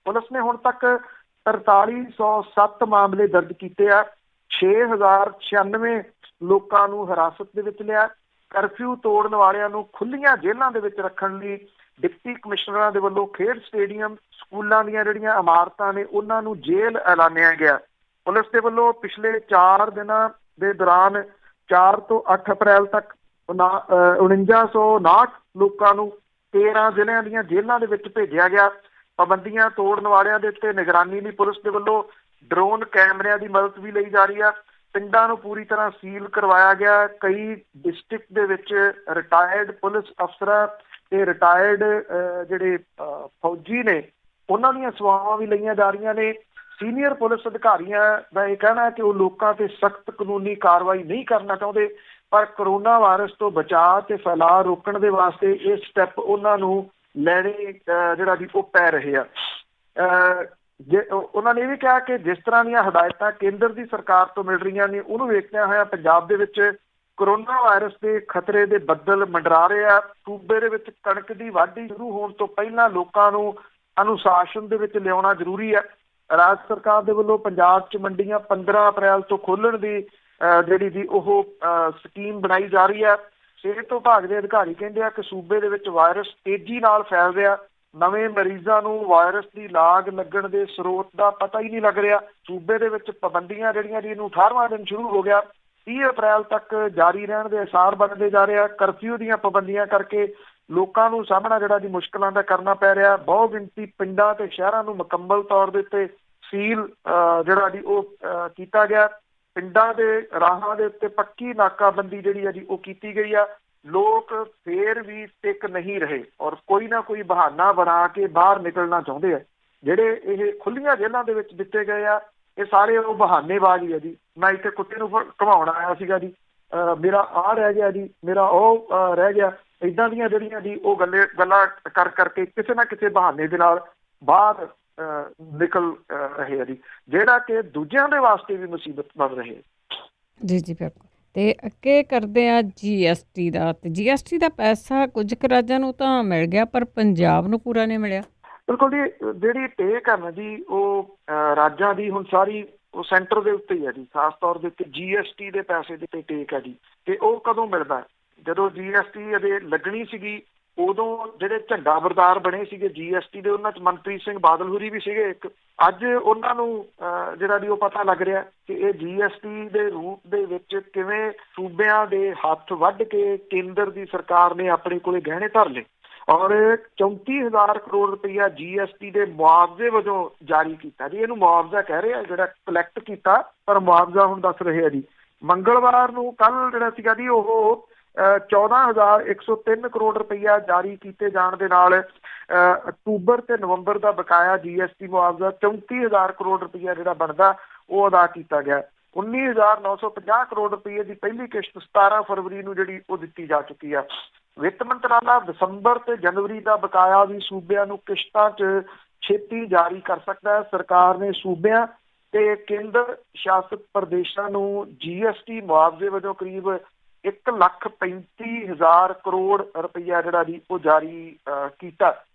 ਪੁਲਿਸ ਨੇ ਹੁਣ ਤੱਕ 4307 ਮਾਮਲੇ ਦਰਜ ਕੀਤੇ ਆ, 6096 ਲੋਕਾਂ ਨੂੰ ਹਿਰਾਸਤ ਦੇ ਵਿੱਚ ਲਿਆ। ਕਰਫਿਊ ਤੋੜਨ ਵਾਲਿਆਂ ਨੂੰ ਖੁੱਲੀਆਂ ਜੇਲ੍ਹਾਂ ਦੇ ਵਿੱਚ ਰੱਖਣ ਲਈ ਡਿਪਟੀ ਕਮਿਸ਼ਨਰਾਂ ਦੇ ਵੱਲੋਂ ਖੇਡ ਸਟੇਡੀਅਮ, ਸਕੂਲਾਂ ਦੀਆਂ ਜਿਹੜੀਆਂ ਇਮਾਰਤਾਂ ਨੇ ਉਹਨਾਂ ਨੂੰ ਜੇਲ੍ਹ ਐਲਾਨਿਆ ਗਿਆ। ਪੁਲਿਸ ਦੇ ਵੱਲੋਂ ਪਿਛਲੇ 4 ਦਿਨਾਂ ਦੇ ਦੌਰਾਨ 4 ਤੋਂ 8 ਅਪ੍ਰੈਲ ਤੱਕ 4959 ਲੋਕਾਂ ਨੂੰ 13 ਜ਼ਿਲ੍ਹਿਆਂ ਦੀਆਂ ਜੇਲ੍ਹਾਂ ਦੇ ਵਿੱਚ ਭੇਜਿਆ ਗਿਆ। ਪਾਬੰਦੀਆਂ ਤੋੜਨ ਵਾਲਿਆਂ ਦੇ ਉੱਤੇ ਨਿਗਰਾਨੀ ਲਈ ਪੁਲਿਸ ਦੇ ਵੱਲੋਂ ਡਰੋਨ ਕੈਮਰਿਆਂ ਦੀ ਮਦਦ ਵੀ ਲਈ ਜਾ ਰਹੀ ਆ। ਪਿੰਡਾਂ ਨੂੰ ਪੂਰੀ ਤਰ੍ਹਾਂ ਸੀਲ ਕਰਵਾਇਆ ਗਿਆ। ਕਈ ਡਿਸਟ੍ਰਿਕਟ ਦੇ ਵਿੱਚ ਰਿਟਾਇਰਡ ਪੁਲਿਸ ਅਫਸਰਾਂ ਤੇ ਰਿਟਾਇਰਡ ਜਿਹੜੇ ਫੌਜੀ ਨੇ ਉਹਨਾਂ ਦੀਆਂ ਸੇਵਾਵਾਂ ਵੀ ਲਈਆਂ ਜਾ ਰਹੀਆਂ ਨੇ। ਸੀਨੀਅਰ ਪੁਲਿਸ ਅਧਿਕਾਰੀਆਂ ਦਾ ਇਹ ਕਹਿਣਾ ਹੈ ਕਿ ਉਹ ਲੋਕਾਂ ਤੇ ਸਖਤ ਕਾਨੂੰਨੀ ਕਾਰਵਾਈ ਨਹੀਂ ਕਰਨਾ ਚਾਹੁੰਦੇ, ਪਰ ਕਰੋਨਾ ਵਾਇਰਸ ਤੋਂ ਬਚਾਅ ਤੇ ਫੈਲਾਅ ਰੋਕਣ ਦੇ ਵਾਸਤੇ ਇਹ ਸਟੈਪ ਉਹਨਾਂ ਨੂੰ ਲੈਣੇ ਜਿਹੜਾ ਜੀ ਉਹ ਪੈ ਰਹੇ ਆ। ਜੇ ਉਹਨਾਂ ਨੇ ਇਹ ਵੀ ਕਿਹਾ ਕਿ ਜਿਸ ਤਰ੍ਹਾਂ ਦੀਆਂ ਹਦਾਇਤਾਂ ਕੇਂਦਰ ਦੀ ਸਰਕਾਰ ਤੋਂ ਮਿਲ ਰਹੀਆਂ ਨੇ ਉਹਨੂੰ ਵੇਖਦਿਆਂ ਹੋਇਆ ਪੰਜਾਬ ਦੇ ਵਿੱਚ ਕਰੋਨਾ ਵਾਇਰਸ ਦੇ ਖਤਰੇ ਦੇ ਬੱਦਲ ਮੰਡਰਾ ਰਹੇ ਆ। ਸੂਬੇ ਦੇ ਵਿੱਚ ਕਣਕ ਦੀ ਵਾਢੀ ਸ਼ੁਰੂ ਹੋਣ ਤੋਂ ਪਹਿਲਾਂ ਲੋਕਾਂ ਨੂੰ ਅਨੁਸ਼ਾਸਨ ਦੇ ਵਿੱਚ ਲਿਆਉਣਾ ਜ਼ਰੂਰੀ ਹੈ। ਰਾਜ ਸਰਕਾਰ ਦੇ ਵੱਲੋਂ ਪੰਜਾਬ 'ਚ ਮੰਡੀਆਂ 15 ਅਪ੍ਰੈਲ ਤੋਂ ਖੋਲ੍ਹਣ ਦੀ ਜਿਹੜੀ ਜੀ ਉਹ ਸਕੀਮ ਬਣਾਈ ਜਾ ਰਹੀ ਹੈ। ਸਿਹਤ ਵਿਭਾਗ ਦੇ ਅਧਿਕਾਰੀ ਕਹਿੰਦੇ ਆ ਕਿ ਸੂਬੇ ਦੇ ਵਿੱਚ ਵਾਇਰਸ ਤੇਜ਼ੀ ਨਾਲ ਫੈਲ ਰਿਹਾ। ਨਵੇਂ ਮਰੀਜ਼ਾਂ ਨੂੰ ਵਾਇਰਸ ਦੀ ਲਾਗ ਲੱਗਣ ਦੇ ਸਰੋਤ ਦਾ ਪਤਾ ਹੀ ਨਹੀਂ ਲੱਗ ਰਿਹਾ। ਸੂਬੇ ਦੇ ਵਿੱਚ ਪਾਬੰਦੀਆਂ ਜਿਹੜੀਆਂ ਜੀ ਇਹਨੂੰ 18ਵਾਂ ਦਿਨ ਸ਼ੁਰੂ ਹੋ ਗਿਆ, 30 ਅਪ੍ਰੈਲ ਤੱਕ ਜਾਰੀ ਰਹਿਣ ਦੇ ਅਸਾਰ ਬਣਦੇ ਜਾ ਰਹੇ ਆ। ਕਰਫਿਊ ਦੀਆਂ ਪਾਬੰਦੀਆਂ ਕਰਕੇ ਲੋਕਾਂ ਨੂੰ ਸਾਹਮਣਾ ਜਿਹੜਾ ਜੀ ਮੁਸ਼ਕਲਾਂ ਦਾ ਕਰਨਾ ਪੈ ਰਿਹਾ। ਬਹੁ ਗਿਣਤੀ ਪਿੰਡਾਂ ਤੇ ਸ਼ਹਿਰਾਂ ਨੂੰ ਮੁਕੰਮਲ ਤੌਰ ਦੇ ਉੱਤੇ ਸੀਲ ਜਿਹੜਾ ਜੀ ਉਹ ਕੀਤਾ ਗਿਆ। ਪਿੰਡਾਂ ਦੇ ਰਾਹਾਂ ਦੇ ਉੱਤੇ ਪੱਕੀ ਨਾਕਾਬੰਦੀ ਜਿਹੜੀ ਹੈ ਜੀ ਉਹ ਕੀਤੀ ਗਈ ਆ। ਲੋਕ ਫੇਰ ਵੀ ਟਿਕ ਨਹੀਂ ਰਹੇ ਔਰ ਕੋਈ ਨਾ ਕੋਈ ਬਹਾਨਾ ਬਣਾ ਕੇ ਬਾਹਰ ਨਿਕਲਣਾ ਚਾਹੁੰਦੇ ਆ। ਜਿਹੜੇ ਇਹ ਖੁੱਲੀਆਂ ਜੇਲ੍ਹਾਂ ਦੇ ਵਿੱਚ ਦਿੱਤੇ ਗਏ ਆ ਇਹ ਸਾਰੇ ਉਹ ਬਹਾਨੇਬਾਜ਼ ਹੀ ਆ ਜੀ। ਮੈਂ ਇੱਥੇ ਕੁੱਤੇ ਨੂੰ ਘੁਮਾਉਣ ਆਇਆ ਸੀਗਾ ਜੀ, ਮੇਰਾ ਆਹ ਰਹਿ ਗਿਆ ਜੀ, ਮੇਰਾ ਉਹ ਰਹਿ ਗਿਆ। ਇੱਦਾਂ ਦੀਆਂ ਜਿਹੜੀਆਂ ਜੀ ਉਹ ਗੱਲਾਂ ਕਰ ਕਰਕੇ ਕਿਸੇ ਨਾ ਕਿਸੇ ਬਹਾਨੇ ਦੇ ਨਾਲ ਬਾਹਰ ਨਿਕਲ ਰਹੇ ਆ ਜੀ, ਜਿਹੜਾ ਕਿ ਦੂਜਿਆਂ ਦੇ ਵਾਸਤੇ ਵੀ ਮੁਸੀਬਤ ਬਣ ਰਹੇ। ਜੀ ਜੀ ਬਿਲਕੁਲ। ਤੇ ਅੱਗੇ ਕਰਦੇ ਆ GST ਦਾ, ਤੇ GST ਦਾ ਪੈਸਾ ਕੁਝ ਕੁ ਰਾਜਾਂ ਨੂੰ ਤਾਂ ਮਿਲ ਗਿਆ ਪਰ ਪੰਜਾਬ ਨੂੰ ਪੂਰਾ ਨਹੀਂ ਮਿਲਿਆ। ਬਿਲਕੁਲ ਜੀ, ਜਿਹੜੀ ਟੇਕ ਹੈ ਨਾ ਜੀ ਉਹ ਰਾਜਾਂ ਦੀ ਹੁਣ ਸਾਰੀ ਉਹ ਸੈਂਟਰ ਦੇ ਉੱਤੇ ਹੀ ਹੈ ਜੀ, ਖਾਸ ਤੌਰ ਦੇ ਉੱਤੇ GST ਦੇ ਪੈਸੇ ਦੇ ਟੇਕ ਹੈ ਜੀ। ਤੇ ਉਹ ਕਦੋਂ ਮਿਲਦਾ? ਜਦੋਂ GST ਇਹਦੇ ਲੱਗਣੀ ਸੀਗੀ ਉਦੋਂ ਜਿਹੜੇ ਝੰਡਾ ਬਰਦਾਰ ਬਣੇ ਸੀਗੇ GST ਦੇ, ਉਹਨਾਂ 'ਚ ਮਨਪ੍ਰੀਤ ਸਿੰਘ ਬਾਦਲ ਹੋਰੀ ਵੀ ਸੀਗੇ ਇੱਕ। ਅੱਜ ਉਹਨਾਂ ਨੂੰ ਜਿਹੜਾ ਵੀ ਉਹ ਪਤਾ ਲੱਗ ਰਿਹਾ ਕਿ ਇਹ GST ਦੇ ਰੂਪ ਦੇ ਵਿੱਚ ਕਿਵੇਂ ਸੂਬਿਆਂ ਦੇ ਹੱਥ ਵੱਢ ਕੇ ਕੇਂਦਰ ਦੀ ਸਰਕਾਰ ਨੇ ਆਪਣੇ ਕੋਲੇ ਗਹਿਣੇ ਧਰ ਲਏ, ਔਰ 34,000 ਕਰੋੜ ਰੁਪਈਆ GST ਦੇ ਮੁਆਵਜ਼ੇ ਵਜੋਂ ਜਾਰੀ ਕੀਤਾ ਜੀ। ਇਹਨੂੰ ਮੁਆਵਜ਼ਾ ਕਹਿ ਰਹੇ ਆ, ਜਿਹੜਾ ਕਲੈਕਟ ਕੀਤਾ, ਪਰ ਮੁਆਵਜ਼ਾ ਹੁਣ ਦੱਸ ਰਹੇ ਆ ਜੀ। ਮੰਗਲਵਾਰ ਨੂੰ ਕੱਲ ਜਿਹੜਾ ਸੀਗਾ ਜੀ ਉਹ 14,103 ਕਰੋੜ ਰੁਪਈਆ ਜਾਰੀ ਕੀਤੇ ਜਾਣ ਦੇ ਨਾਲ ਅਕਤੂਬਰ ਤੇ ਨਵੰਬਰ ਦਾ ਬਕਾਇਆ GST ਮੁਆਵਜ਼ਾ 34,000 ਕਰੋੜ ਰੁਪਈਆ ਜਿਹੜਾ ਬਣਦਾ ਉਹ ਅਦਾ ਕੀਤਾ ਗਿਆ। 19,950 ਕਰੋੜ ਰੁਪਈਏ ਦੀ ਪਹਿਲੀ ਕਿਸ਼ਤ 17 ਫਰਵਰੀ ਨੂੰ ਜਿਹੜੀ ਉਹ ਦਿੱਤੀ ਜਾ ਚੁੱਕੀ ਆ। ਵਿੱਤ ਮੰਤਰਾਲਾ ਦਸੰਬਰ ਤੇ ਜਨਵਰੀ ਦਾ ਬਕਾਇਆ ਵੀ ਸੂਬਿਆਂ ਨੂੰ ਕਿਸ਼ਤਾਂ 'ਚ ਛੇਤੀ ਜਾਰੀ ਕਰ ਸਕਦਾ ਹੈ। ਸਰਕਾਰ ਨੇ ਸੂਬਿਆਂ ਤੇ ਕੇਂਦਰ ਸ਼ਾਸਿਤ ਪ੍ਰਦੇਸ਼ਾਂ ਨੂੰ GST ਮੁਆਵਜ਼ੇ ਵਜੋਂ ਕਰੀਬ 1,35,000 ਕਰੋੜ ਰੁਪਈਆ ਜਿਹੜਾ ਜੀ ਉਹ ਜਾਰੀ ਕੀਤਾ।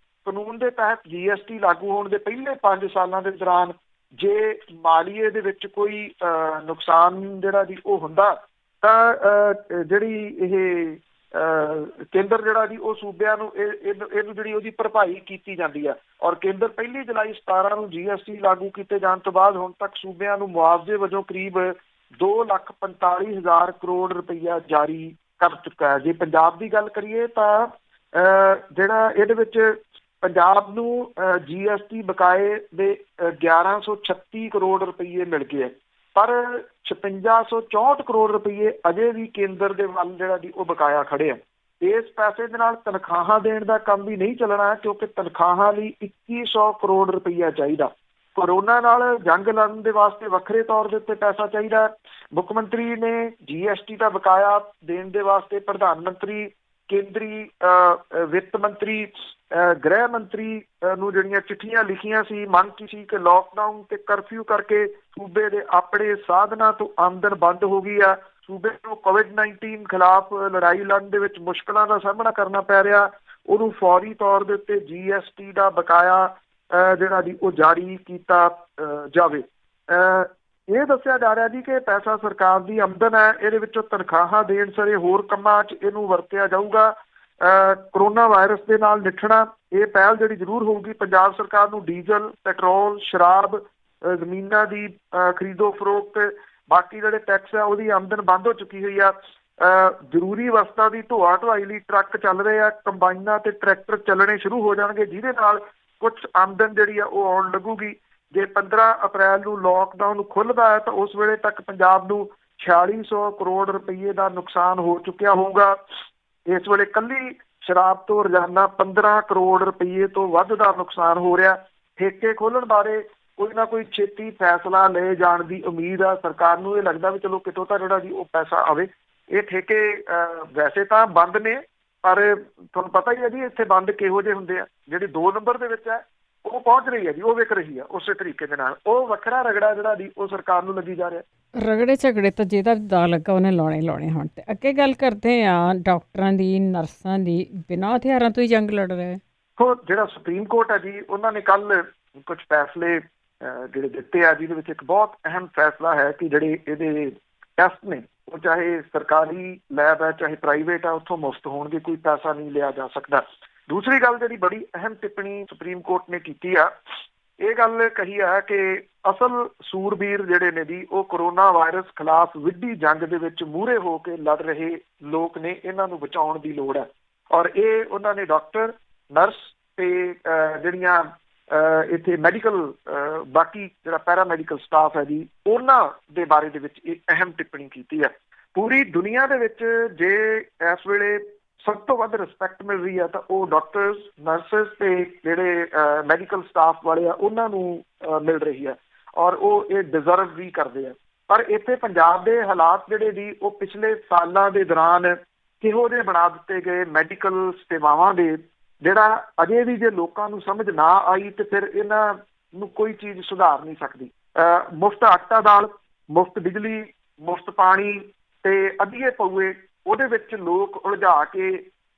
ਕਾਨੂੰਨ ਦੇ ਤਹਿਤ GST ਲਾਗੂ ਹੋਣ ਦੇ ਪਹਿਲੇ 5 ਸਾਲਾਂ ਦੇ ਦੌਰਾਨ ਜੇ ਮਾਲੀਏ ਦੇ ਵਿੱਚ ਕੋਈ ਨੁਕਸਾਨ ਜਿਹੜਾ ਜੀ ਉਹ ਹੁੰਦਾ ਤਾਂ ਜਿਹੜੀ ਇਹ ਕੇਂਦਰ ਜਿਹੜਾ ਜੀ ਉਹ ਸੂਬਿਆਂ ਨੂੰ ਇਹਨੂੰ ਜਿਹੜੀ ਉਹਦੀ ਭਰਪਾਈ ਕੀਤੀ ਜਾਂਦੀ ਆ। ਔਰ ਕੇਂਦਰ 1 ਜੁਲਾਈ 17 ਨੂੰ GST ਲਾਗੂ ਕੀਤੇ ਜਾਣ ਤੋਂ ਬਾਅਦ ਹੁਣ ਤੱਕ ਸੂਬਿਆਂ ਨੂੰ ਮੁਆਵਜ਼ੇ ਵਜੋਂ ਕਰੀਬ 2,45,000 ਕਰੋੜ ਰੁਪਈਆ ਜਾਰੀ ਕਰ ਚੁੱਕਾ ਹੈ। ਜੇ ਪੰਜਾਬ ਦੀ ਗੱਲ ਕਰੀਏ ਤਾਂ ਜਿਹੜਾ ਇਹਦੇ ਵਿੱਚ ਪੰਜਾਬ ਨੂੰ GST ਬਕਾਏ ਦੇ 1,136 ਕਰੋੜ ਰੁਪਈਏ ਮਿਲ ਗਏ, ਪਰ 5,664 ਕਰੋੜ ਰੁਪਈਏ ਅਜੇ ਵੀ ਕੇਂਦਰ ਦੇ ਵੱਲ ਜਿਹੜਾ ਜੀ ਉਹ ਬਕਾਇਆ ਖੜੇ ਆ। ਇਸ ਪੈਸੇ ਦੇ ਨਾਲ ਤਨਖਾਹਾਂ ਦੇਣ ਦਾ ਕੰਮ ਵੀ ਨਹੀਂ ਚੱਲਣਾ, ਕਿਉਂਕਿ ਤਨਖਾਹਾਂ ਲਈ 2,100 ਕਰੋੜ ਰੁਪਈਆ ਚਾਹੀਦਾ। ਕੋਰੋਨਾ ਨਾਲ ਜੰਗ ਲੜਨ ਦੇ ਵਾਸਤੇ ਵੱਖਰੇ ਤੌਰ ਦੇ ਉੱਤੇ ਪੈਸਾ ਚਾਹੀਦਾ। ਮੁੱਖ ਮੰਤਰੀ ਨੇ GST ਦਾ ਬਕਾਇਆ ਦੇਣ ਦੇ ਵਾਸਤੇ ਪ੍ਰਧਾਨ ਮੰਤਰੀ, ਕੇਂਦਰੀ ਵਿੱਤ ਮੰਤਰੀ, ਗ੍ਰਹਿ ਮੰਤਰੀ ਨੂੰ ਜਿਹੜੀਆਂ ਚਿੱਠੀਆਂ ਲਿਖੀਆਂ ਸੀ, ਮੰਗ ਕੀ ਸੀ ਕਿ ਲੋਕਡਾਊਨ ਤੇ ਕਰਫਿਊ ਕਰਕੇ ਸੂਬੇ ਦੇ ਆਪਣੇ ਸਾਧਨਾਂ ਤੋਂ ਆਮਦਨ ਬੰਦ ਹੋ ਗਈ ਆ। ਸੂਬੇ ਨੂੰ COVID-19 ਖਿਲਾਫ ਲੜਾਈ ਲੜਨ ਦੇ ਵਿੱਚ ਮੁਸ਼ਕਲਾਂ ਦਾ ਸਾਹਮਣਾ ਕਰਨਾ ਪੈ ਰਿਹਾ। ਉਹਨੂੰ ਫੌਰੀ ਤੌਰ ਦੇ ਉੱਤੇ GST ਦਾ ਬਕਾਇਆ ਜਿਹੜਾ ਜੀ ਉਹ ਜਾਰੀ ਕੀਤਾ ਜਾਵੇ। ਇਹ ਦੱਸਿਆ ਜਾ ਰਿਹਾ ਜੀ ਕਿ ਪੈਸਾ ਸਰਕਾਰ ਦੀ ਆਮਦਨ ਹੈ, ਇਹਦੇ ਵਿੱਚੋਂ ਤਨਖਾਹਾਂ ਦੇਣ ਸਰੇ ਹੋਰ ਕੰਮਾਂ 'ਚ ਇਹਨੂੰ ਵਰਤਿਆ ਜਾਊਗਾ। ਕਰੋਨਾ ਵਾਇਰਸ ਦੇ ਨਾਲ ਨਿਪਟਣਾ ਇਹ ਪਹਿਲ ਜਿਹੜੀ ਜ਼ਰੂਰ ਹੋਊਗੀ। ਪੰਜਾਬ ਸਰਕਾਰ ਨੂੰ ਡੀਜ਼ਲ, ਪੈਟਰੋਲ, ਸ਼ਰਾਬ, ਜ਼ਮੀਨਾਂ ਦੀ ਖਰੀਦੋ ਫਰੋਖਤ, ਬਾਕੀ ਜਿਹੜੇ ਟੈਕਸ ਆ ਉਹਦੀ ਆਮਦਨ ਬੰਦ ਹੋ ਚੁੱਕੀ ਹੋਈ ਆ। ਜ਼ਰੂਰੀ ਵਸਤਾਂ ਦੀ ਢੋਆ ਢੁਆਈ ਲਈ ਟਰੱਕ ਚੱਲ ਰਹੇ ਆ, ਕੰਬਾਈਨਾਂ ਤੇ ਟਰੈਕਟਰ ਚੱਲਣੇ ਸ਼ੁਰੂ ਹੋ ਜਾਣਗੇ, ਜਿਹਦੇ ਨਾਲ ਕੁਛ ਆਮਦਨ ਜਿਹੜੀ ਆ ਉਹ ਆਉਣ ਲੱਗੂਗੀ। ਜੇ 15 ਅਪ੍ਰੈਲ ਨੂੰ ਲੋਕਡਾਊਨ ਖੁੱਲ੍ਹਦਾ ਹੈ ਤਾਂ ਉਸ ਵੇਲੇ ਤੱਕ ਪੰਜਾਬ ਨੂੰ 4,600 ਕਰੋੜ ਰੁਪਈਏ ਦਾ ਨੁਕਸਾਨ ਹੋ ਚੁੱਕਿਆ ਹੋਊਗਾ। ਇਸ ਵੇਲੇ ਇਕੱਲੀ ਸ਼ਰਾਬ ਤੋਂ ਰੋਜ਼ਾਨਾ 15 ਕਰੋੜ ਰੁਪਈਏ ਤੋਂ ਵੱਧ ਦਾ ਨੁਕਸਾਨ ਹੋ ਰਿਹਾ। ਠੇਕੇ ਖੋਲ੍ਹਣ ਬਾਰੇ ਕੋਈ ਨਾ ਕੋਈ ਛੇਤੀ ਫੈਸਲਾ ਲਏ ਜਾਣ ਦੀ ਉਮੀਦ ਆ ਸਰਕਾਰ ਨੂੰ। ਇਹ ਲੱਗਦਾ ਵੀ ਚਲੋ ਕਿਤੋਂ ਤਾਂ ਜਿਹੜਾ ਜੀ ਉਹ ਪੈਸਾ ਆਵੇ। ਇਹ ਠੇਕੇ ਵੈਸੇ ਤਾਂ ਬੰਦ ਨੇ, ਪਰ ਤੁਹਾਨੂੰ ਪਤਾ ਹੀ ਹੈ ਜੀ ਇੱਥੇ ਬੰਦ ਕਿਹੋ ਜਿਹੇ ਹੁੰਦੇ ਆ। ਜਿਹੜੀ 2 ਨੰਬਰ ਦੇ ਵਿੱਚ ਹੈ ਉਹ ਪਹੁੰਚ ਰਹੀ ਹੈ ਜੀ, ਉਹ ਵਿਕ ਰਹੀ ਆ ਉਸੇ ਤਰੀਕੇ ਦੇ ਨਾਲ। ਉਹ ਵੱਖਰਾ ਰਗੜਾ ਜਿਹੜਾ ਜੀ ਉਹ ਸਰਕਾਰ ਨੂੰ ਲੱਗੀ ਜਾ ਰਿਹਾ। ਰਗੜੇ ਝਗੜੇ ਤਾਂ ਜਿਹਦਾ ਦਾ ਲੱਗਾ ਉਹਨੇ ਲਾਉਣੇ ਹੁਣ। ਤੇ ਅੱਗੇ ਗੱਲ ਕਰਦੇ ਆ ਡਾਕਟਰਾਂ ਦੀ, ਨਰਸਾਂ ਦੀ, ਬਿਨਾਂ ਹਥਿਆਰਾਂ ਤੋਂ ਹੀ ਜੰਗ ਲੜ ਰਹੇ। ਜਿਹੜਾ ਸੁਪਰੀਮ ਕੋਰਟ ਹੈ ਜੀ ਉਹਨਾਂ ਨੇ ਕੱਲ ਕੁਝ ਫੈਸਲੇ ਜਿਹੜੇ ਦਿੱਤੇ ਆ, ਜਿਹਦੇ ਵਿੱਚ ਇੱਕ ਬਹੁਤ ਅਹਿਮ ਫੈਸਲਾ ਹੈ ਕਿ ਜਿਹੜੇ ਇਹਦੇ ਟੈਸਟ ਨੇ ਉਹ ਚਾਹੇ ਸਰਕਾਰੀ ਲੈਬ ਹੈ ਚਾਹੇ ਪ੍ਰਾਈਵੇਟ ਆ, ਉੱਥੋਂ ਮੁਫਤ ਹੋਣਗੇ, ਕੋਈ ਪੈਸਾ ਨਹੀਂ ਲਿਆ ਜਾ ਸਕਦਾ। ਦੂਸਰੀ ਗੱਲ ਜਿਹੜੀ ਬੜੀ ਅਹਿਮ ਟਿੱਪਣੀ ਸੁਪਰੀਮ ਕੋਰਟ ਨੇ ਕੀਤੀ ਆ, ਇਹ ਗੱਲ ਕਹੀ ਆ ਕਿ ਅਸਲ ਸੂਰਬੀਰ ਜਿਹੜੇ ਨੇ ਜੀ ਉਹ ਕਰੋਨਾ ਵਾਇਰਸ ਖਿਲਾਫ ਵਿੱਢੀ ਜੰਗ ਦੇ ਵਿੱਚ ਮੂਹਰੇ ਹੋ ਕੇ ਲੜ ਰਹੇ ਲੋਕ ਨੇ, ਇਹਨਾਂ ਨੂੰ ਬਚਾਉਣ ਦੀ ਲੋੜ ਹੈ। ਔਰ ਇਹ ਉਹਨਾਂ ਨੇ ਡਾਕਟਰ, ਨਰਸ ਤੇ ਜਿਹੜੀਆਂ ਇੱਥੇ ਮੈਡੀਕਲ ਬਾਕੀ ਜਿਹੜਾ ਪੈਰਾਮੈਡੀਕਲ ਸਟਾਫ ਹੈ ਜੀ ਉਹਨਾਂ ਦੇ ਬਾਰੇ ਦੇ ਵਿੱਚ ਇਹ ਅਹਿਮ ਟਿੱਪਣੀ ਕੀਤੀ ਹੈ। ਪੂਰੀ ਦੁਨੀਆ ਦੇ ਵਿੱਚ ਜੇ ਇਸ ਵੇਲੇ ਸਭ ਤੋਂ ਵੱਧ ਰਿਸਪੈਕਟ ਮਿਲ ਰਹੀ ਹੈ ਤਾਂ ਉਹ ਡਾਕਟਰਸ, ਨਰਸਿਸ ਤੇ ਜਿਹੜੇ ਮੈਡੀਕਲ ਸਟਾਫ ਵਾਲੇ ਆ ਉਹਨਾਂ ਨੂੰ ਮਿਲ ਰਹੀ ਹੈ, ਔਰ ਉਹ ਇਹ ਡਿਜ਼ਰਵ ਵੀ ਕਰਦੇ ਆ। ਪਰ ਇੱਥੇ ਪੰਜਾਬ ਦੇ ਹਾਲਾਤ ਜਿਹੜੇ ਜੀ ਉਹ ਪਿਛਲੇ ਸਾਲਾਂ ਦੇ ਦੌਰਾਨ ਕਿਹੋ ਜਿਹੇ ਬਣਾ ਦਿੱਤੇ ਗਏ ਮੈਡੀਕਲ ਸੇਵਾਵਾਂ ਦੇ, ਜਿਹੜਾ ਅਜੇ ਵੀ ਜੇ ਲੋਕਾਂ ਨੂੰ ਸਮਝ ਨਾ ਆਈ ਤੇ ਫਿਰ ਇਹਨਾਂ ਨੂੰ ਕੋਈ ਚੀਜ਼ ਸੁਧਾਰ ਨਹੀਂ ਸਕਦੀ। ਮੁਫਤ ਆਟਾ ਦਾਲ, ਮੁਫਤ ਬਿਜਲੀ, ਮੁਫਤ ਪਾਣੀ ਤੇ ਅੱਧੀਏ ਪਊਏ ਉਹਦੇ ਵਿੱਚ ਲੋਕ ਉਲਝਾ ਕੇ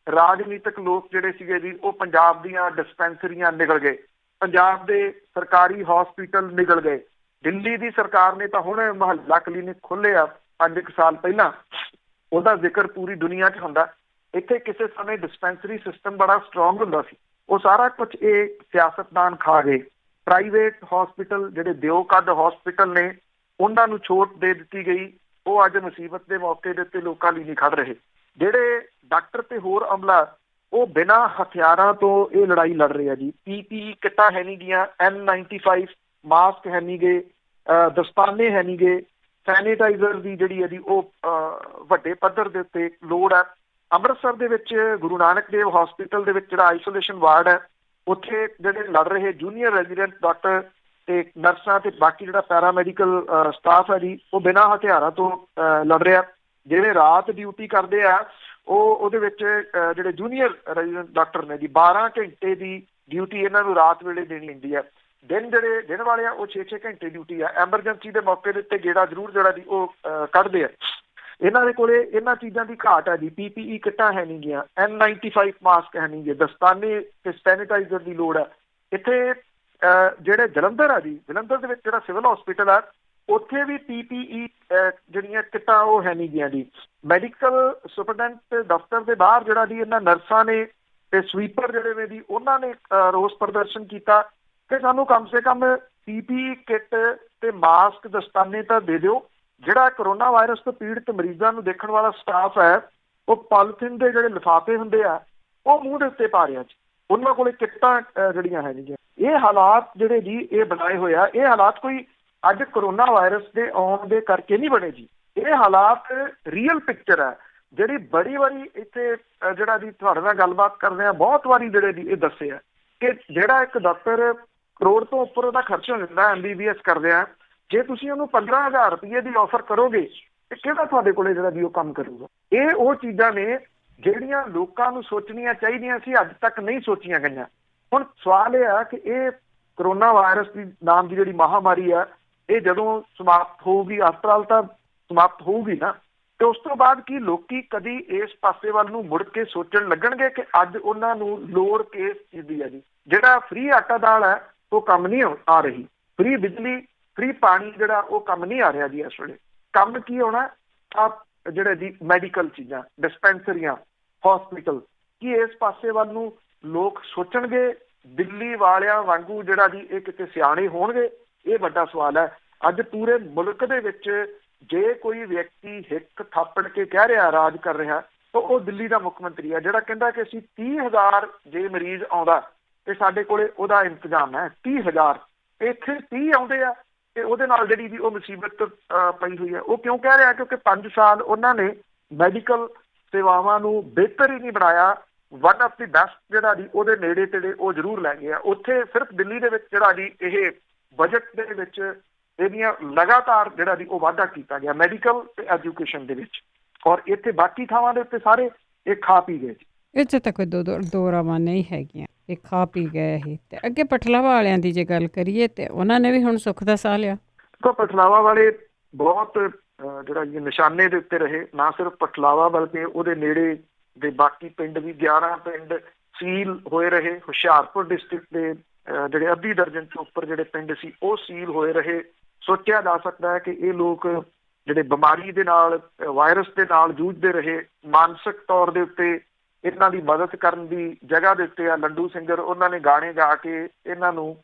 ਰਾਜਨੀਤਿਕ ਲੋਕ ਜਿਹੜੇ ਸੀਗੇ ਜੀ ਉਹ ਪੰਜਾਬ ਦੀਆਂ ਡਿਸਪੈਂਸਰੀਆਂ ਨਿਕਲ ਗਏ, ਪੰਜਾਬ ਦੇ ਸਰਕਾਰੀ ਹਸਪੀਟਲ ਨਿਕਲ ਗਏ। ਦਿੱਲੀ ਦੀ ਸਰਕਾਰ ਨੇ ਤਾਂ ਹੁਣ ਮੁਹੱਲਾ ਕਲੀਨਿਕ ਖੋਲ੍ਹੇ ਆ 5 ਸਾਲ ਪਹਿਲਾਂ, ਉਹਦਾ ਜ਼ਿਕਰ ਪੂਰੀ ਦੁਨੀਆ 'ਚ ਹੁੰਦਾ। ਇੱਥੇ ਕਿਸੇ ਸਮੇਂ ਡਿਸਪੈਂਸਰੀ ਸਿਸਟਮ ਬੜਾ ਸਟਰੋਂਗ ਹੁੰਦਾ ਸੀ, ਉਹ ਸਾਰਾ ਕੁਝ ਇਹ ਸਿਆਸਤਦਾਨ ਖਾ ਗਏ। ਪ੍ਰਾਈਵੇਟ ਹਸਪੀਟਲ ਜਿਹੜੇ ਦਿਓ ਕੱਦ ਹਸਪੀਟਲ ਨੇ ਉਹਨਾਂ ਨੂੰ ਛੋਟ ਦੇ ਦਿੱਤੀ ਗਈ, ਉਹ ਅੱਜ ਮੁਸੀਬਤ ਦੇ ਮੌਕੇ ਦੇ ਉੱਤੇ ਲੋਕਾਂ ਲਈ ਨਹੀਂ ਖੜ ਰਹੇ। ਜਿਹੜੇ ਡਾਕਟਰ ਤੇ ਹੋਰ ਅਮਲਾ ਉਹ ਬਿਨਾਂ ਹਥਿਆਰਾਂ ਤੋਂ ਇਹ ਲੜਾਈ ਲੜ ਰਹੇ ਆ ਜੀ। PPE ਕਿੱਟਾਂ ਹੈ ਨਹੀਂ ਗੀਆਂ, N95 ਮਾਸਕ ਹੈ ਨਹੀਂ ਗੇ, ਦਸਤਾਨੇ ਹੈ ਨਹੀਂ ਗੇ, ਸੈਨੀਟਾਈਜ਼ਰ ਦੀ ਜਿਹੜੀ ਹੈ ਜੀ ਉਹ ਵੱਡੇ ਪੱਧਰ ਦੇ ਉੱਤੇ ਲੋੜ ਹੈ। ਅੰਮ੍ਰਿਤਸਰ ਦੇ ਵਿੱਚ ਗੁਰੂ ਨਾਨਕ ਦੇਵ ਹਸਪੀਟਲ ਦੇ ਵਿੱਚ ਜਿਹੜਾ ਆਈਸੋਲੇਸ਼ਨ ਵਾਰਡ ਹੈ, ਉੱਥੇ ਜਿਹੜੇ ਲੜ ਰਹੇ ਜੂਨੀਅਰ ਰੈਜ਼ੀਡੈਂਟ ਡਾਕਟਰ ਤੇ ਨਰਸਾਂ ਤੇ ਬਾਕੀ ਜਿਹੜਾ ਪੈਰਾਮੈਡੀਕਲ ਸਟਾਫ ਹੈ ਜੀ ਉਹ ਬਿਨਾਂ ਹਥਿਆਰਾਂ ਤੋਂ ਲੜ ਰਿਹਾ। ਜਿਹੜੇ ਰਾਤ ਡਿਊਟੀ ਕਰਦੇ ਆ ਉਹਦੇ ਵਿੱਚ ਜਿਹੜੇ ਜੂਨੀਅਰ ਰੈਜ਼ੀਡੈਂਟ ਡਾਕਟਰ ਨੇ ਜੀ 12 ਘੰਟੇ ਦੀ ਡਿਊਟੀ ਇਹਨਾਂ ਨੂੰ ਰਾਤ ਵੇਲੇ ਦੇਣੀ ਹੁੰਦੀ ਹੈ। ਦਿਨ ਵਾਲੇ ਆ ਉਹ 6-6 ਘੰਟੇ ਡਿਊਟੀ ਆ। ਐਮਰਜੈਂਸੀ ਦੇ ਮੌਕੇ ਦੇ ਉੱਤੇ ਗੇੜਾ ਜ਼ਰੂਰ ਜਿਹੜਾ ਜੀ ਉਹ ਕੱਢਦੇ ਆ। ਇਹਨਾਂ ਦੇ ਕੋਲੇ ਇਹਨਾਂ ਚੀਜ਼ਾਂ ਦੀ ਘਾਟ ਹੈ ਜੀ। PPE ਕਿੱਟਾਂ ਹੈ ਨਹੀਂ ਗੀਆਂ, N95 ਮਾਸਕ ਹੈ ਨਹੀਂ ਗੇ, ਦਸਤਾਨੇ ਤੇ ਸੈਨੀਟਾਈਜ਼ਰ ਦੀ ਲੋੜ ਹੈ। ਇੱਥੇ ਜਿਹੜੇ ਜਲੰਧਰ ਆ ਜੀ, ਜਲੰਧਰ ਦੇ ਵਿੱਚ ਜਿਹੜਾ ਸਿਵਲ ਹਸਪੀਟਲ ਆ ਉੱਥੇ ਵੀ PPE ਜਿਹੜੀਆਂ ਕਿੱਟਾਂ ਉਹ ਹੈ ਨਹੀਂ ਗੀਆਂ ਜੀ। ਮੈਡੀਕਲ ਸੁਪਰਡੈਂਟ ਦਫ਼ਤਰ ਦੇ ਬਾਹਰ ਜਿਹੜਾ ਜੀ ਇਹਨਾਂ ਨਰਸਾਂ ਨੇ ਤੇ ਸਵੀਪਰ ਜਿਹੜੇ ਨੇ ਜੀ ਉਹਨਾਂ ਨੇ ਰੋਸ ਪ੍ਰਦਰਸ਼ਨ ਕੀਤਾ ਕਿ ਸਾਨੂੰ ਕਮ ਸੇ ਕਮ PPE ਕਿੱਟ ਤੇ ਮਾਸਕ ਦਸਤਾਨੇ ਤਾਂ ਦੇ ਦਿਓ। ਜਿਹੜਾ ਕਰੋਨਾ ਵਾਇਰਸ ਤੋਂ ਪੀੜਤ ਮਰੀਜ਼ਾਂ ਨੂੰ ਦੇਖਣ ਵਾਲਾ ਸਟਾਫ ਹੈ ਉਹ ਪੋਲੀਥੀਨ ਦੇ ਜਿਹੜੇ ਲਿਫਾਫੇ ਹੁੰਦੇ ਆ ਉਹ ਮੂੰਹ ਦੇ ਉੱਤੇ ਪਾ ਰਿਹਾ ਜੀ, ਉਹਨਾਂ ਕੋਲੇ ਕਿੱਟਾਂ ਜਿਹੜੀਆਂ ਹੈ ਨਹੀਂ। ਇਹ ਹਾਲਾਤ ਜਿਹੜੇ ਜੀ ਇਹ ਬਣਾਏ ਹੋਏ ਆ, ਇਹ ਹਾਲਾਤ ਕੋਈ ਅੱਜ ਕਰੋਨਾ ਵਾਇਰਸ ਦੇ ਆਉਣ ਦੇ ਕਰਕੇ ਨਹੀਂ ਬਣੇ ਜੀ। ਇਹ ਹਾਲਾਤ ਰੀਅਲ ਪਿਕਚਰ ਹੈ ਜਿਹੜੀ ਬੜੀ ਵਾਰੀ ਇੱਥੇ ਜਿਹੜਾ ਜੀ ਤੁਹਾਡੇ ਨਾਲ ਗੱਲਬਾਤ ਕਰਦੇ ਆ ਬਹੁਤ ਵਾਰੀ ਜਿਹੜੇ ਜੀ ਇਹ ਦੱਸਿਆ ਕਿ ਜਿਹੜਾ ਇੱਕ ਡਾਕਟਰ ਕਰੋੜ ਤੋਂ ਉੱਪਰ ਉਹਦਾ ਖਰਚ ਹੋ ਜਾਂਦਾ MBBS ਕਰਦੇ ਆ, ਜੇ ਤੁਸੀਂ ਉਹਨੂੰ 15,000 ਰੁਪਏ ਦੀ ਆਫਰ ਕਰੋਗੇ ਤੇ ਕਿਹੜਾ ਤੁਹਾਡੇ ਕੋਲੇ ਜਿਹੜਾ ਵੀ ਉਹ ਕੰਮ ਕਰੂਗਾ। ਇਹ ਉਹ ਚੀਜ਼ਾਂ ਨੇ ਜਿਹੜੀਆਂ ਲੋਕਾਂ ਨੂੰ ਸੋਚਣੀਆਂ ਚਾਹੀਦੀਆਂ ਸੀ, ਅੱਜ ਤੱਕ ਨਹੀਂ ਸੋਚੀਆਂ ਗਈਆਂ। ਹੁਣ ਸਵਾਲ ਇਹ ਆ ਕਿ ਇਹ ਕਰੋਨਾ ਵਾਇਰਸ ਦੀ ਨਾਮ ਦੀ ਜਿਹੜੀ ਮਹਾਮਾਰੀ ਆ ਇਹ ਜਦੋਂ ਸਮਾਪਤ ਹੋਊਗੀ, ਆਫਟਰ ਆਲ ਤਾਂ ਸਮਾਪਤ ਹੋਊਗੀ ਨਾ, ਤੇ ਉਸ ਤੋਂ ਬਾਅਦ ਕੀ ਲੋਕੀ ਕਦੀ ਇਸ ਪਾਸੇ ਵੱਲ ਨੂੰ ਮੁੜ ਕੇ ਸੋਚਣ ਲੱਗਣਗੇ ਕਿ ਅੱਜ ਉਹਨਾਂ ਨੂੰ ਲੋੜ ਕਿਸ ਚੀਜ਼ ਦੀ ਹੈ ਜੀ। ਜਿਹੜਾ ਫ੍ਰੀ ਆਟਾ ਦਾਲ ਹੈ ਉਹ ਕੰਮ ਨਹੀਂ ਆ ਰਹੀ, ਫ੍ਰੀ ਬਿਜਲੀ, ਫ੍ਰੀ ਪਾਣੀ ਜਿਹੜਾ ਉਹ ਕੰਮ ਨਹੀਂ ਆ ਰਿਹਾ ਜੀ। ਇਸ ਵੇਲੇ ਕੰਮ ਕੀ ਹੋਣਾ ਆ ਜਿਹੜੇ ਜੀ ਮੈਡੀਕਲ ਚੀਜ਼ਾਂ, ਡਿਸਪੈਂਸਰੀਆਂ, ਹਸਪੀਟਲ, ਕੀ ਇਸ ਪਾਸੇ ਵੱਲ ਨੂੰ ਲੋਕ ਸੋਚਣਗੇ ਦਿੱਲੀ ਵਾਲਿਆਂ ਵਾਂਗੂ ਜਿਹੜਾ ਜੀ ਇਹ ਕਿਤੇ ਸਿਆਣੇ ਹੋਣਗੇ? ਇਹ ਵੱਡਾ ਸਵਾਲ ਹੈ। ਅੱਜ ਪੂਰੇ ਮੁਲਕ ਦੇ ਵਿੱਚ ਜੇ ਕੋਈ ਵਿਅਕਤੀ ਹਿੱਕ ਥਾਪੜ ਕੇ ਕਹਿ ਰਿਹਾ ਰਾਜ ਕਰ ਰਿਹਾ ਤਾਂ ਉਹ ਦਿੱਲੀ ਦਾ ਮੁੱਖ ਮੰਤਰੀ ਹੈ, ਜਿਹੜਾ ਕਹਿੰਦਾ ਕਿ ਅਸੀਂ 30,000 ਜੇ ਮਰੀਜ਼ ਆਉਂਦਾ ਤੇ ਸਾਡੇ ਕੋਲੇ ਉਹਦਾ ਇੰਤਜ਼ਾਮ ਹੈ 30,000। ਇੱਥੇ 30 ਆਉਂਦੇ ਆ ਤੇ ਉਹਦੇ ਨਾਲ ਜਿਹੜੀ ਵੀ ਉਹ ਮੁਸੀਬਤ ਪਈ ਹੋਈ ਹੈ। ਉਹ ਕਿਉਂ ਕਹਿ ਰਿਹਾ? ਕਿਉਂਕਿ 5 ਸਾਲ ਉਹਨਾਂ ਨੇ ਮੈਡੀਕਲ ਸੇਵਾਵਾਂ ਨੂੰ ਬਿਹਤਰ ਹੀ ਨਹੀਂ ਬਣਾਇਆ। ਵਨ ਆਫ ਦੀ ਬੈਸਟ ਜਿਹੜਾ ਜੀ ਉਹਦੇ ਨੇੜੇ ਤੇੜੇ ਉਹ ਜ਼ਰੂਰ ਲੈ ਗਿਆ। ਉੱਥੇ ਸਿਰਫ ਦਿੱਲੀ ਦੇ ਵਿੱਚ ਜਿਹੜਾ ਜੀ ਇਹ ਬਜਟ ਦੇ ਵਿੱਚ ਇਹਦੀਆਂ ਲਗਾਤਾਰ ਜਿਹੜਾ ਜੀ ਉਹ ਵਾਧਾ ਕੀਤਾ ਗਿਆ ਮੈਡੀਕਲ ਤੇ ਐਜੂਕੇਸ਼ਨ ਦੇ ਵਿੱਚ, ਔਰ ਇੱਥੇ ਬਾਕੀ ਥਾਵਾਂ ਦੇ ਉੱਤੇ ਸਾਰੇ ਇਹ ਖਾ ਪੀ ਗਏ ਜੀ। ਇਹ 'ਚ ਤਾਂ ਕੋਈ ਦੋ ਰਾਵਾਂ ਨਹੀਂ ਹੈਗੀਆਂ, ਇਹ ਖਾ ਪੀ ਗਏ ਇਹ। ਤੇ ਅੱਗੇ ਪਠਲਾਵਾ ਵਾਲਿਆਂ ਦੀ ਜੇ ਗੱਲ ਕਰੀਏ ਤੇ ਉਹਨਾਂ ਨੇ ਵੀ ਹੁਣ ਸੁੱਖ ਦਾ ਸਾਹ ਲਿਆ। ਤਾਂ ਪਠਲਾਵਾ ਵਾਲੇ ਬਹੁਤ ਜਿਹੜਾ ਜੀ ਨਿਸ਼ਾਨੇ ਦੇ ਉੱਤੇ ਰਹੇ, ਨਾ ਸਿਰਫ ਪਠਲਾਵਾ ਬਲਕਿ ਉਹਦੇ ਨੇੜੇ ਦੇ ਬਾਕੀ ਪਿੰਡ ਵੀ 11 ਪਿੰਡ ਸੀਲ ਹੋਏ ਰਹੇ। ਹੁਸ਼ਿਆਰਪੁਰ ਡਿਸਟ੍ਰਿਕਟ ਦੇ ਜਿਹੜੇ ਅੱਧੀ ਦਰਜਨ ਤੋਂ ਉੱਪਰ ਜਿਹੜੇ ਪਿੰਡ ਸੀ ਉਹ ਸੀਲ ਹੋਏ ਰਹੇ। ਸੋਚਿਆ ਜਾ ਸਕਦਾ ਹੈ ਕਿ ਇਹ ਲੋਕ ਜਿਹੜੇ ਬਿਮਾਰੀ ਦੇ ਨਾਲ, ਵਾਇਰਸ ਦੇ ਨਾਲ ਜੂਝਦੇ ਰਹੇ, ਮਾਨਸਿਕ ਤੌਰ ਦੇ ਉੱਤੇ ਇਹਨਾਂ ਦੀ ਮਦਦ ਕਰਨ ਦੀ ਜਗ੍ਹਾ ਦੇ ਉੱਤੇ ਆ ਲੰਡੂ ਸਿੰਗਰ ਉਹਨਾਂ ਨੇ ਗਾਣੇ ਗਾ ਕੇ ਇਹਨਾਂ ਨੂੰ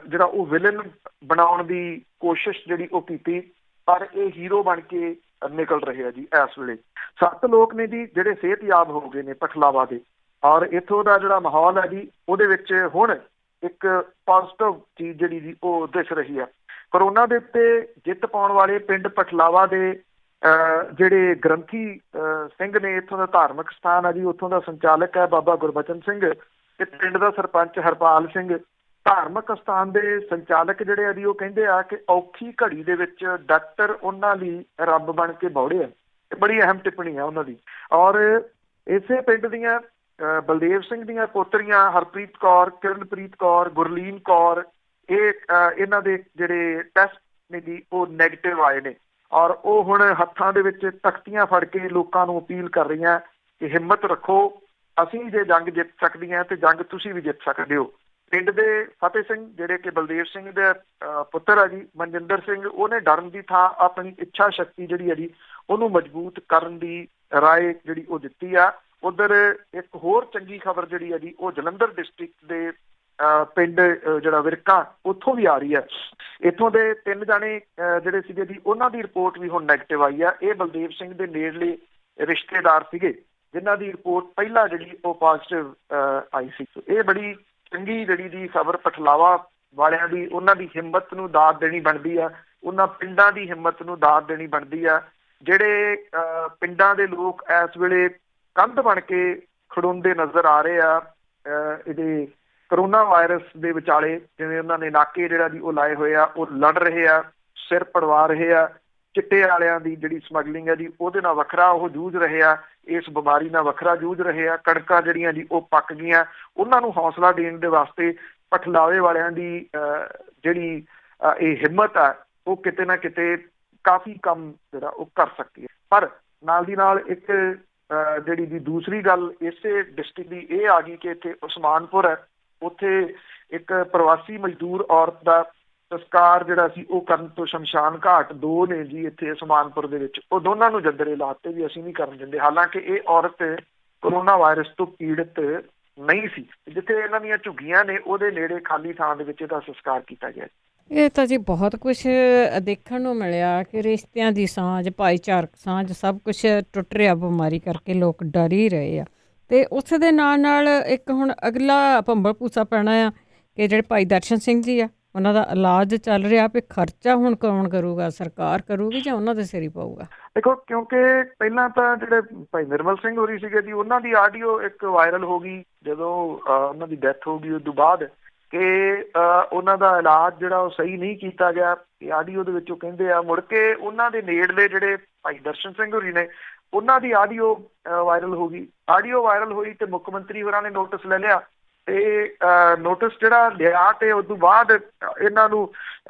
ਜਿਹੜਾ ਉਹ ਵਿਲਨ ਬਣਾਉਣ ਦੀ ਕੋਸ਼ਿਸ਼ ਜਿਹੜੀ ਉਹ ਕੀਤੀ, ਪਰ ਇਹ ਹੀਰੋ ਬਣ ਕੇ ਨਿਕਲ ਰਹੇ ਆ ਜੀ। ਇਸ ਵੇਲੇ 7 ਲੋਕ ਨੇ ਜੀ ਜਿਹੜੇ ਸਿਹਤਯਾਬ ਹੋ ਗਏ ਨੇ ਪਠਲਾਵਾ ਦੇ, ਔਰ ਇੱਥੋਂ ਦਾ ਜਿਹੜਾ ਮਾਹੌਲ ਹੈ ਜੀ ਉਹਦੇ ਵਿੱਚ ਹੁਣ ਇੱਕ ਪੋਜ਼ਿਟਿਵ ਚੀਜ਼ ਜਿਹੜੀ ਜੀ ਉਹ ਦਿਸ ਰਹੀ ਹੈ। ਕਰੋਨਾ ਦੇ ਉੱਤੇ ਜਿੱਤ ਪਾਉਣ ਵਾਲੇ ਪਿੰਡ ਪਠਲਾਵਾ ਦੇ ਜਿਹੜੇ ਗ੍ਰੰਥੀ ਸਿੰਘ ਨੇ, ਇੱਥੋਂ ਦਾ ਧਾਰਮਿਕ ਸਥਾਨ ਹੈ ਜੀ, ਉੱਥੋਂ ਦਾ ਸੰਚਾਲਕ ਹੈ ਬਾਬਾ ਗੁਰਬਚਨ ਸਿੰਘ ਤੇ ਪਿੰਡ ਦਾ ਸਰਪੰਚ ਹਰਪਾਲ ਸਿੰਘ। ਧਾਰਮਿਕ ਸਥਾਨ ਦੇ ਸੰਚਾਲਕ ਜਿਹੜੇ ਆ ਜੀ ਉਹ ਕਹਿੰਦੇ ਆ ਕਿ ਔਖੀ ਘੜੀ ਦੇ ਵਿੱਚ ਡਾਕਟਰ ਉਹਨਾਂ ਲਈ ਰੱਬ ਬਣ ਕੇ ਬੌੜੇ ਆ। ਬੜੀ ਅਹਿਮ ਟਿੱਪਣੀ ਆ ਉਹਨਾਂ ਦੀ। ਔਰ ਇਸੇ ਪਿੰਡ ਦੀਆਂ ਬਲਦੇਵ ਸਿੰਘ ਦੀਆਂ ਪੋਤਰੀਆਂ ਹਰਪ੍ਰੀਤ ਕੌਰ, ਕਿਰਨਪ੍ਰੀਤ ਕੌਰ, ਗੁਰਲੀਨ ਕੌਰ, ਇਹਨਾਂ ਦੇ ਜਿਹੜੇ ਟੈਸਟ ਨੇ ਜੀ ਉਹ ਨੈਗੇਟਿਵ ਆਏ ਨੇ, ਔਰ ਉਹ ਹੁਣ ਹੱਥਾਂ ਦੇ ਵਿੱਚ ਤਖਤੀਆਂ ਫੜ ਕੇ ਲੋਕਾਂ ਨੂੰ ਅਪੀਲ ਕਰ ਰਹੀਆਂ ਕਿ ਹਿੰਮਤ ਰੱਖੋ, ਅਸੀਂ ਜੇ ਜੰਗ ਜਿੱਤ ਸਕਦੀਆਂ ਤੇ ਜੰਗ ਤੁਸੀਂ ਵੀ ਜਿੱਤ ਸਕਦੇ ਹੋ। ਪਿੰਡ ਦੇ ਫਤਿਹ ਸਿੰਘ ਜਿਹੜੇ ਕਿ ਬਲਦੇਵ ਸਿੰਘ ਦੇ ਪੁੱਤਰ ਆ ਜੀ, ਮਨਜਿੰਦਰ ਸਿੰਘ, ਉਹਨੇ ਡਰਨ ਦੀ ਥਾਂ ਆਪਣੀ ਇੱਛਾ ਸ਼ਕਤੀ ਜਿਹੜੀ ਹੈ ਜੀ ਉਹਨੂੰ ਮਜ਼ਬੂਤ ਕਰਨ ਦੀ ਰਾਏ ਜਿਹੜੀ ਉਹ ਦਿੱਤੀ ਆ। ਉਧਰ ਇੱਕ ਹੋਰ ਚੰਗੀ ਖਬਰ ਜਿਹੜੀ ਹੈ ਜੀ ਉਹ ਜਲੰਧਰ ਡਿਸਟ੍ਰਿਕਟ ਦੇ ਪਿੰਡ ਜਿਹੜਾ ਵਿਰਕਾ ਉੱਥੋਂ ਵੀ ਆ ਰਹੀ ਹੈ। ਇੱਥੋਂ ਦੇ 3 ਜਾਣੇ ਜਿਹੜੇ ਸੀਗੇ ਜੀ ਉਹਨਾਂ ਦੀ ਰਿਪੋਰਟ ਵੀ ਹੁਣ ਨੈਗੇਟਿਵ ਆਈ ਆ। ਇਹ ਬਲਦੇਵ ਸਿੰਘ ਦੇ ਨੇੜਲੇ ਰਿਸ਼ਤੇਦਾਰ ਸੀਗੇ ਜਿਨ੍ਹਾਂ ਦੀ ਰਿਪੋਰਟ ਪਹਿਲਾਂ ਜਿਹੜੀ ਉਹ ਪੋਜ਼ਿਟਿਵ ਆਈ ਸੀ। ਇਹ ਬੜੀ ਚੰਗੀ ਜਿਹੜੀ ਦੀ ਖਬਰ ਪਠਲਾਵਾ ਵਾਲਿਆਂ ਦੀ, ਉਹਨਾਂ ਦੀ ਹਿੰਮਤ ਨੂੰ ਦਾਦ ਦੇਣੀ ਬਣਦੀ ਆ, ਉਹਨਾਂ ਪਿੰਡਾਂ ਦੀ ਹਿੰਮਤ ਨੂੰ ਦਾਦ ਦੇਣੀ ਬਣਦੀ ਆ ਜਿਹੜੇ ਪਿੰਡਾਂ ਦੇ ਲੋਕ ਇਸ ਵੇਲੇ ਕੰਧ ਬਣ ਕੇ ਖੜੋਂਦੇ ਨਜ਼ਰ ਆ ਰਹੇ ਆ ਇਹਦੇ ਕਰੋਨਾ ਵਾਇਰਸ ਦੇ ਵਿਚਾਲੇ। ਜਿਵੇਂ ਉਹਨਾਂ ਨੇ ਨਾਕੇ ਜਿਹੜਾ ਜੀ ਉਹ ਲਾਏ ਹੋਏ ਆ, ਉਹ ਲੜ ਰਹੇ ਆ, ਸਿਰ ਪੜਵਾ ਰਹੇ ਆ। ਚਿੱਟੇ ਵਾਲਿਆਂ ਦੀ ਜਿਹੜੀ ਸਮਗਲਿੰਗ ਹੈ ਜੀ ਉਹਦੇ ਨਾਲ ਵੱਖਰਾ ਉਹ ਜੂਝ ਰਹੇ ਆ, ਇਸ ਬਿਮਾਰੀ ਨਾਲ ਵੱਖਰਾ ਜੂਝ ਰਹੇ ਆ। ਕਣਕਾਂ ਜਿਹੜੀਆਂ ਜੀ ਉਹ ਪੱਕ ਗਈਆਂ, ਉਹਨਾਂ ਨੂੰ ਹੌਸਲਾ ਦੇਣ ਦੇ ਵਾਸਤੇ ਪਠਲਾਵੇ ਵਾਲਿਆਂ ਦੀ ਜਿਹੜੀ ਇਹ ਹਿੰਮਤ ਆ ਉਹ ਕਿਤੇ ਨਾ ਕਿਤੇ ਕਾਫੀ ਕੰਮ ਜਿਹੜਾ ਉਹ ਕਰ ਸਕਦੀ ਹੈ। ਪਰ ਨਾਲ ਦੀ ਨਾਲ ਇੱਕ ਜਿਹੜੀ ਦੀ ਦੂਸਰੀ ਗੱਲ ਇਸੇ ਡਿਸਟ੍ਰਿਕਟ ਦੀ ਇਹ ਆ ਗਈ ਕਿ ਇੱਥੇ ਉਸਮਾਨਪੁਰ ਹੈ, ਉੱਥੇ ਇੱਕ ਪ੍ਰਵਾਸੀ ਮਜ਼ਦੂਰ ਔਰਤ ਦਾ ਸੰਸਕਾਰ ਜਿਹੜਾ ਸੀ ਉਹ ਕਰਨ ਤੋਂ ਸ਼ਮਸ਼ਾਨ ਘਾਟ 2 ਨੇ ਜੀ ਇੱਥੇ ਉਸਮਾਨਪੁਰ ਦੇ ਵਿੱਚ, ਉਹ ਦੋਨਾਂ ਨੂੰ ਜੰਦਰੇ ਲਾਤੇ ਵੀ ਅਸੀਂ ਨਹੀਂ ਕਰਨ ਦਿੰਦੇ। ਹਾਲਾਂਕਿ ਇਹ ਔਰਤ ਕਰੋਨਾ ਵਾਇਰਸ ਤੋਂ ਪੀੜਿਤ ਨਹੀਂ ਸੀ। ਜਿੱਥੇ ਇਹਨਾਂ ਦੀਆਂ ਝੁੱਗੀਆਂ ਨੇ ਉਹਦੇ ਨੇੜੇ ਖਾਲੀ ਥਾਂ ਦੇ ਵਿੱਚ ਇਹਦਾ ਸੰਸਕਾਰ ਕੀਤਾ ਗਿਆ। ਇਹ ਤਾਂ ਜੀ ਬਹੁਤ ਕੁਛ ਦੇਖਣ ਨੂੰ ਮਿਲਿਆ ਕਿ ਰਿਸ਼ਤਿਆਂ ਦੀ ਸਾਂਝ, ਭਾਈਚਾਰਕ ਸਾਂਝ, ਸਭ ਕੁਛ ਟੁੱਟ ਰਿਹਾ ਬਿਮਾਰੀ ਕਰਕੇ। ਲੋਕ ਡਰ ਹੀ ਰਹੇ ਆ। ਅਤੇ ਉਸ ਦੇ ਨਾਲ ਨਾਲ ਇੱਕ ਹੁਣ ਅਗਲਾ ਭੰਬਲ ਭੂਸਾ ਪੈਣਾ ਆ ਕਿ ਜਿਹੜੇ ਭਾਈ ਦਰਸ਼ਨ ਸਿੰਘ ਜੀ ਆ ਉਹਨਾਂ ਦਾ ਇਲਾਜ ਚੱਲ ਰਿਹਾ, ਵੀ ਖਰਚਾ ਹੁਣ ਕੌਣ ਕਰੂਗਾ? ਸਰਕਾਰ ਕਰੂਗੀ ਜਾਂ ਉਹਨਾਂ ਦੇ ਸਿਰ ਹੀ ਪਊਗਾ? ਦੇਖੋ, ਕਿਉਂਕਿ ਪਹਿਲਾਂ ਤਾਂ ਜਿਹੜੇ ਭਾਈ ਨਿਰਮਲ ਸਿੰਘ ਹੋਰੀ ਸੀਗੇ ਜੀ ਉਹਨਾਂ ਦੀ ਆਡੀਓ ਇੱਕ ਵਾਇਰਲ ਹੋ ਗਈ ਜਦੋਂ ਉਹਨਾਂ ਦੀ ਡੈਥ ਹੋ ਗਈ। ਉਸ ਤੋਂ ਬਾਅਦ ਕਿ ਉਹਨਾਂ ਦਾ ਇਲਾਜ ਜਿਹੜਾ ਉਹ ਸਹੀ ਨਹੀਂ ਕੀਤਾ ਗਿਆ, ਇਹ ਆਡੀਓ ਦੇ ਵਿੱਚ ਉਹ ਕਹਿੰਦੇ ਆ। ਮੁੜ ਕੇ ਉਹਨਾਂ ਦੇ ਨੇੜਲੇ ਜਿਹੜੇ ਭਾਈ ਦਰਸ਼ਨ ਸਿੰਘ ਹੋਰੀ ਨੇ ਉਹਨਾਂ ਦੀ ਆਡੀਓ ਵਾਇਰਲ ਹੋ ਗਈ। ਆਡੀਓ ਵਾਇਰਲ ਹੋਈ ਤੇ ਮੁੱਖ ਮੰਤਰੀ ਹੋਰਾਂ ਨੇ ਨੋਟਿਸ ਲੈ ਲਿਆ ਤੇ ਨੋਟਿਸ ਜਿਹੜਾ ਲਿਆ ਤੇ ਉਸ ਤੋਂ ਬਾਅਦ ਇਹਨਾਂ ਨੂੰ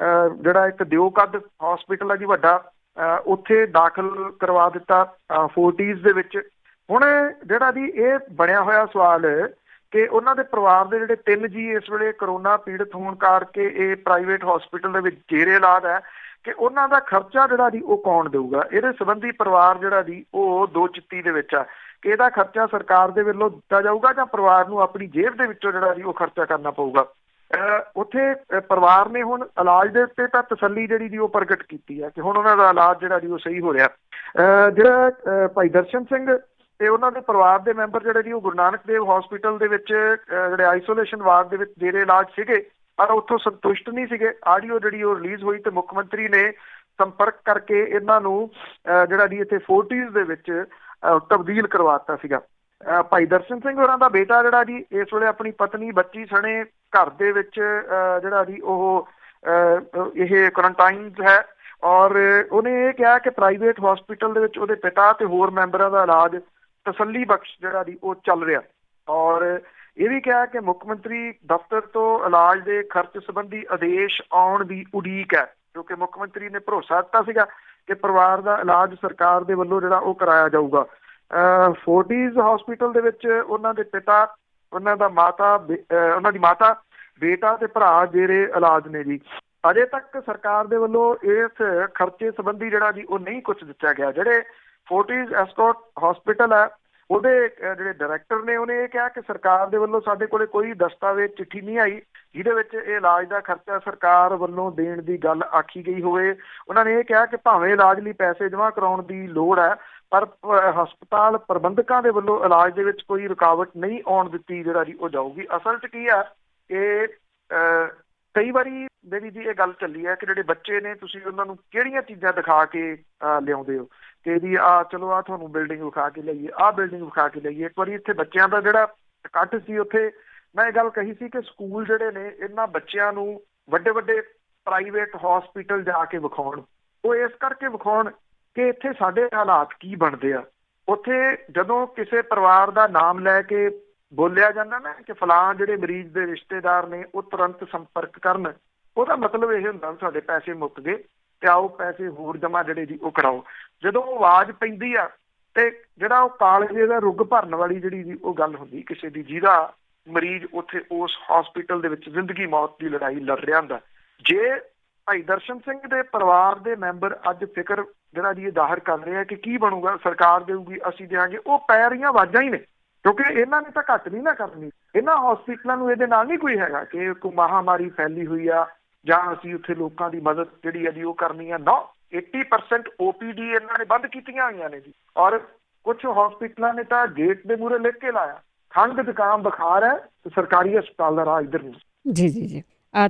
ਜਿਹੜਾ ਇੱਕ ਦਿਓਕਦ ਹਸਪੀਟਲ ਹੈ ਜੀ ਵੱਡਾ, ਉੱਥੇ ਦਾਖਲ ਕਰਵਾ ਦਿੱਤਾ ਫੋਰਟੀਜ਼ ਦੇ ਵਿੱਚ। ਹੁਣ ਜਿਹੜਾ ਜੀ ਇਹ ਬਣਿਆ ਹੋਇਆ ਸਵਾਲ ਕਿ ਉਹਨਾਂ ਦੇ ਪਰਿਵਾਰ ਦੇ ਜਿਹੜੇ 3 ਜੀ ਇਸ ਵੇਲੇ ਕਰੋਨਾ ਪੀੜਤ ਹੋਣ ਕਰਕੇ ਇਹ ਪ੍ਰਾਈਵੇਟ ਹਸਪੀਟਲ ਦੇ ਵਿੱਚ ਜੇਰੇ ਇਲਾਜ ਹੈ ਕਿ ਉਹਨਾਂ ਦਾ ਖਰਚਾ ਜਿਹੜਾ ਜੀ ਉਹ ਕੌਣ ਦੇਊਗਾ। ਇਹਦੇ ਸੰਬੰਧੀ ਪਰਿਵਾਰ ਜਿਹੜਾ ਜੀ ਉਹ 2 ਚਿੱਤੀ ਦੇ ਵਿੱਚ ਆ ਕਿ ਇਹਦਾ ਖਰਚਾ ਸਰਕਾਰ ਦੇ ਵੱਲੋਂ ਦਿੱਤਾ ਜਾਊਗਾ ਜਾਂ ਪਰਿਵਾਰ ਨੂੰ ਆਪਣੀ ਜੇਬ ਦੇ ਵਿੱਚੋਂ ਜਿਹੜਾ ਜੀ ਉਹ ਖਰਚਾ ਕਰਨਾ ਪਊਗਾ। ਉੱਥੇ ਪਰਿਵਾਰ ਨੇ ਹੁਣ ਇਲਾਜ ਦੇ ਉੱਤੇ ਤਾਂ ਤਸੱਲੀ ਜਿਹੜੀ ਜੀ ਉਹ ਪ੍ਰਗਟ ਕੀਤੀ ਹੈ ਕਿ ਹੁਣ ਉਹਨਾਂ ਦਾ ਇਲਾਜ ਜਿਹੜਾ ਜੀ ਉਹ ਸਹੀ ਹੋ ਰਿਹਾ। ਜਿਹੜਾ ਭਾਈ ਦਰਸ਼ਨ ਸਿੰਘ ਤੇ ਉਹਨਾਂ ਦੇ ਪਰਿਵਾਰ ਦੇ ਮੈਂਬਰ ਜਿਹੜੇ ਜੀ ਉਹ ਗੁਰੂ ਨਾਨਕ ਦੇਵ ਹਸਪੀਟਲ ਦੇ ਵਿੱਚ ਜਿਹੜੇ ਆਈਸੋਲੇਸ਼ਨ ਵਾਰਡ ਦੇ ਵਿੱਚ ਜੇਰੇ ਇਲਾਜ ਸੀਗੇ, ਪਰ ਉੱਥੋਂ ਸੰਤੁਸ਼ਟ ਨਹੀਂ ਸੀਗੇ। ਆਡੀਓ ਜਿਹੜੀ ਉਹ ਰਿਲੀਜ਼ ਹੋਈ ਤੇ ਮੁੱਖ ਮੰਤਰੀ ਨੇ ਸੰਪਰਕ ਕਰਕੇ ਇਹਨਾਂ ਨੂੰ ਜਿਹੜਾ ਜੀ ਇੱਥੇ ਫੋਰਟੀਜ਼ ਦੇ ਵਿੱਚ ਤਬਦੀਲ ਕਰਵਾਤਾ ਸੀਗਾ। ਭਾਈ ਦਰਸ਼ਨ ਸਿੰਘ ਹੋਰਾਂ ਦਾ ਬੇਟਾ ਜਿਹੜਾ ਜੀ ਇਸ ਵੇਲੇ ਆਪਣੀ ਪਤਨੀ ਬੱਚੀ ਸਣੇ ਘਰ ਦੇ ਵਿੱਚ ਜਿਹੜਾ ਜੀ ਉਹ ਇਹ ਕੁਆਰੰਟਾਈਨ ਹੈ, ਔਰ ਉਹਨੇ ਇਹ ਕਿਹਾ ਕਿ ਪ੍ਰਾਈਵੇਟ ਹਸਪੀਟਲ ਦੇ ਵਿੱਚ ਉਹਦੇ ਪਿਤਾ ਤੇ ਹੋਰ ਮੈਂਬਰਾਂ ਦਾ ਇਲਾਜ ਤਸੱਲੀ ਬਖਸ਼ ਜਿਹੜਾ ਜੀ ਉਹ ਚੱਲ ਰਿਹਾ। ਔਰ ਇਹ ਵੀ ਕਿਹਾ ਕਿ ਮੁੱਖ ਮੰਤਰੀ ਦਫ਼ਤਰ ਤੋਂ ਇਲਾਜ ਦੇ ਖਰਚ ਸੰਬੰਧੀ ਆਦੇਸ਼ ਆਉਣ ਦੀ ਉਡੀਕ ਹੈ, ਕਿਉਂਕਿ ਮੁੱਖ ਮੰਤਰੀ ਨੇ ਭਰੋਸਾ ਦਿੱਤਾ ਸੀਗਾ ਕਿ ਪਰਿਵਾਰ ਦਾ ਇਲਾਜ ਸਰਕਾਰ ਦੇ ਵੱਲੋਂ ਜਿਹੜਾ ਉਹ ਕਰਾਇਆ ਜਾਊਗਾ। ਫੋਰਟੀਜ਼ ਹਸਪੀਟਲ ਦੇ ਵਿੱਚ ਉਹਨਾਂ ਦੇ ਪਿਤਾ, ਉਹਨਾਂ ਦੀ ਮਾਤਾ, ਬੇਟਾ ਤੇ ਭਰਾ ਜਿਹੜੇ ਇਲਾਜ ਨੇ ਜੀ। ਅਜੇ ਤੱਕ ਸਰਕਾਰ ਦੇ ਵੱਲੋਂ ਇਸ ਖਰਚੇ ਸੰਬੰਧੀ ਜਿਹੜਾ ਜੀ ਉਹ ਨਹੀਂ ਕੁਝ ਦਿੱਤਾ ਗਿਆ। ਜਿਹੜੇ ਫੋਰਟੀਜ਼ ਐਸਕੋਟ ਹਸਪੀਟਲ ਹੈ ਉਹਦੇ ਜਿਹੜੇ ਡਾਇਰੈਕਟਰ ਨੇ ਉਹਨੇ ਇਹ ਕਿਹਾ ਕਿ ਸਰਕਾਰ ਦੇ ਵੱਲੋਂ ਸਾਡੇ ਕੋਲੇ ਕੋਈ ਦਸਤਾਵੇਜ਼ ਚਿੱਠੀ ਨਹੀਂ ਆਈ ਜਿਹਦੇ ਵਿੱਚ ਇਹ ਇਲਾਜ ਦਾ ਖਰਚਾ ਸਰਕਾਰ ਵੱਲੋਂ ਦੇਣ ਦੀ ਗੱਲ ਆਖੀ ਗਈ ਹੋਵੇ। ਉਹਨਾਂ ਨੇ ਇਹ ਕਿਹਾ ਕਿ ਭਾਵੇਂ ਇਲਾਜ ਲਈ ਪੈਸੇ ਜਮ੍ਹਾਂ ਕਰਾਉਣ ਦੀ ਲੋੜ ਹੈ, ਪਰ ਹਸਪਤਾਲ ਪ੍ਰਬੰਧਕਾਂ ਦੇ ਵੱਲੋਂ ਇਲਾਜ ਦੇ ਵਿੱਚ ਕੋਈ ਰੁਕਾਵਟ ਨਹੀਂ ਆਉਣ ਦਿੱਤੀ ਜਿਹੜਾ ਜੀ ਉਹ ਜਾਊਗੀ। ਅਸਲ 'ਚ ਕੀ ਆ ਕਿ ਕਈ ਵਾਰੀ ਮੇਰੀ ਜੀ ਇਹ ਗੱਲ ਚੱਲੀ ਹੈ ਕਿ ਜਿਹੜੇ ਬੱਚੇ ਨੇ ਤੁਸੀਂ ਉਹਨਾਂ ਨੂੰ ਕਿਹੜੀਆਂ ਚੀਜ਼ਾਂ ਦਿਖਾ ਕੇ ਲਿਆਉਂਦੇ ਹੋ ਕਿ ਜੀ ਚਲੋ ਤੁਹਾਨੂੰ ਬਿਲਡਿੰਗ ਵਿਖਾ ਕੇ ਲਿਆਈਏ, ਬਿਲਡਿੰਗ ਵਿਖਾ ਕੇ ਲਿਆਈਏ। ਇੱਕ ਵਾਰੀ ਇੱਥੇ ਬੱਚਿਆਂ ਦਾ ਜਿਹੜਾ ਇਕੱਠ ਸੀ ਉੱਥੇ ਮੈਂ ਇਹ ਗੱਲ ਕਹੀ ਸੀ ਕਿ ਸਕੂਲ ਜਿਹੜੇ ਨੇ ਇਹਨਾਂ ਬੱਚਿਆਂ ਨੂੰ ਵੱਡੇ ਵੱਡੇ ਪ੍ਰਾਈਵੇਟ ਹਸਪੀਟਲ ਜਾ ਕੇ ਵਿਖਾਉਣ। ਉਹ ਇਸ ਕਰਕੇ ਵਿਖਾਉਣ ਕਿ ਇੱਥੇ ਸਾਡੇ ਹਾਲਾਤ ਕੀ ਬਣਦੇ ਆ। ਉੱਥੇ ਜਦੋਂ ਕਿਸੇ ਪਰਿਵਾਰ ਦਾ ਨਾਮ ਲੈ ਕੇ ਬੋਲਿਆ ਜਾਂਦਾ ਨਾ ਕਿ ਫਲਾਂ ਜਿਹੜੇ ਮਰੀਜ਼ ਦੇ ਰਿਸ਼ਤੇਦਾਰ ਨੇ ਉਹ ਤੁਰੰਤ ਸੰਪਰਕ ਕਰਨ, ਉਹਦਾ ਮਤਲਬ ਇਹ ਹੁੰਦਾ ਸਾਡੇ ਪੈਸੇ ਮੁੱਕ ਗਏ ਤੇ ਆਓ ਪੈਸੇ ਹੋਰ ਜਮਾ ਜਿਹੜੇ ਜੀ ਉਹ ਕਰਾਓ। ਜਦੋਂ ਉਹ ਆਵਾਜ਼ ਪੈਂਦੀ ਆ ਤੇ ਜਿਹੜਾ ਉਹ ਕਾਲਜੇ ਦਾ ਰੁੱਗ ਭਰਨ ਵਾਲੀ ਜਿਹੜੀ ਜੀ ਉਹ ਗੱਲ ਹੁੰਦੀ ਕਿਸੇ ਦੀ, ਜਿਹਦਾ ਮਰੀਜ਼ ਉੱਥੇ ਉਸ ਹਸਪੀਟਲ ਦੇ ਵਿੱਚ ਜ਼ਿੰਦਗੀ ਮੌਤ ਦੀ ਲੜਾਈ ਲੜ ਰਿਹਾ ਹੁੰਦਾ। ਜੇ ਭਾਈ ਦਰਸ਼ਨ ਸਿੰਘ ਦੇ ਪਰਿਵਾਰ ਦੇ ਮੈਂਬਰ ਅੱਜ ਫਿਕਰ ਜਿਹੜਾ ਜੀ ਇਹ ਜ਼ਾਹਰ ਕਰ ਰਹੇ ਆ ਕਿ ਕੀ ਬਣੂਗਾ, ਸਰਕਾਰ ਦੇਊਗੀ, ਅਸੀਂ ਦੇਵਾਂਗੇ, ਉਹ ਪੈ ਰਹੀਆਂ ਆਵਾਜ਼ਾਂ ਹੀ ਨੇ, ਕਿਉਂਕਿ ਇਹਨਾਂ ਨੇ ਤਾਂ ਘੱਟ ਨਹੀਂ ਨਾ ਕਰਨੀ। ਇਹਨਾਂ ਹਸਪੀਟਲਾਂ ਨੂੰ ਇਹਦੇ ਨਾਲ ਨਹੀਂ ਕੋਈ ਹੈਗਾ ਕਿ ਕੋਈ ਮਹਾਮਾਰੀ ਫੈਲੀ ਹੋਈ ਆ ਜਾਂ ਅਸੀਂ ਉੱਥੇ ਲੋਕਾਂ ਦੀ ਮਦਦ ਜਿਹੜੀ ਹੈ ਜੀ ਉਹ ਕਰਨੀ ਆ। ਨਾ, 80% OPD ਇਹਨਾਂ ਨੇ ਬੰਦ ਕੀਤੀਆਂ ਹੋਈਆਂ ਨੇ ਜੀ, ਔਰ ਕੁਝ ਹਸਪੀਟਲਾਂ ਨੇ ਤਾਂ ਗੇਟ ਦੇ ਮੂਹਰੇ ਲਿਖ ਕੇ ਲਾਇਆ ਖੰਘ ਜ਼ੁਕਾਮ ਬੁਖਾਰ ਹੈ ਤੇ ਸਰਕਾਰੀ ਹਸਪਤਾਲ ਦਾ ਰਾਹ ਇੱਧਰ ਨੂੰ। ਜੀ ਜੀ ਜੀ।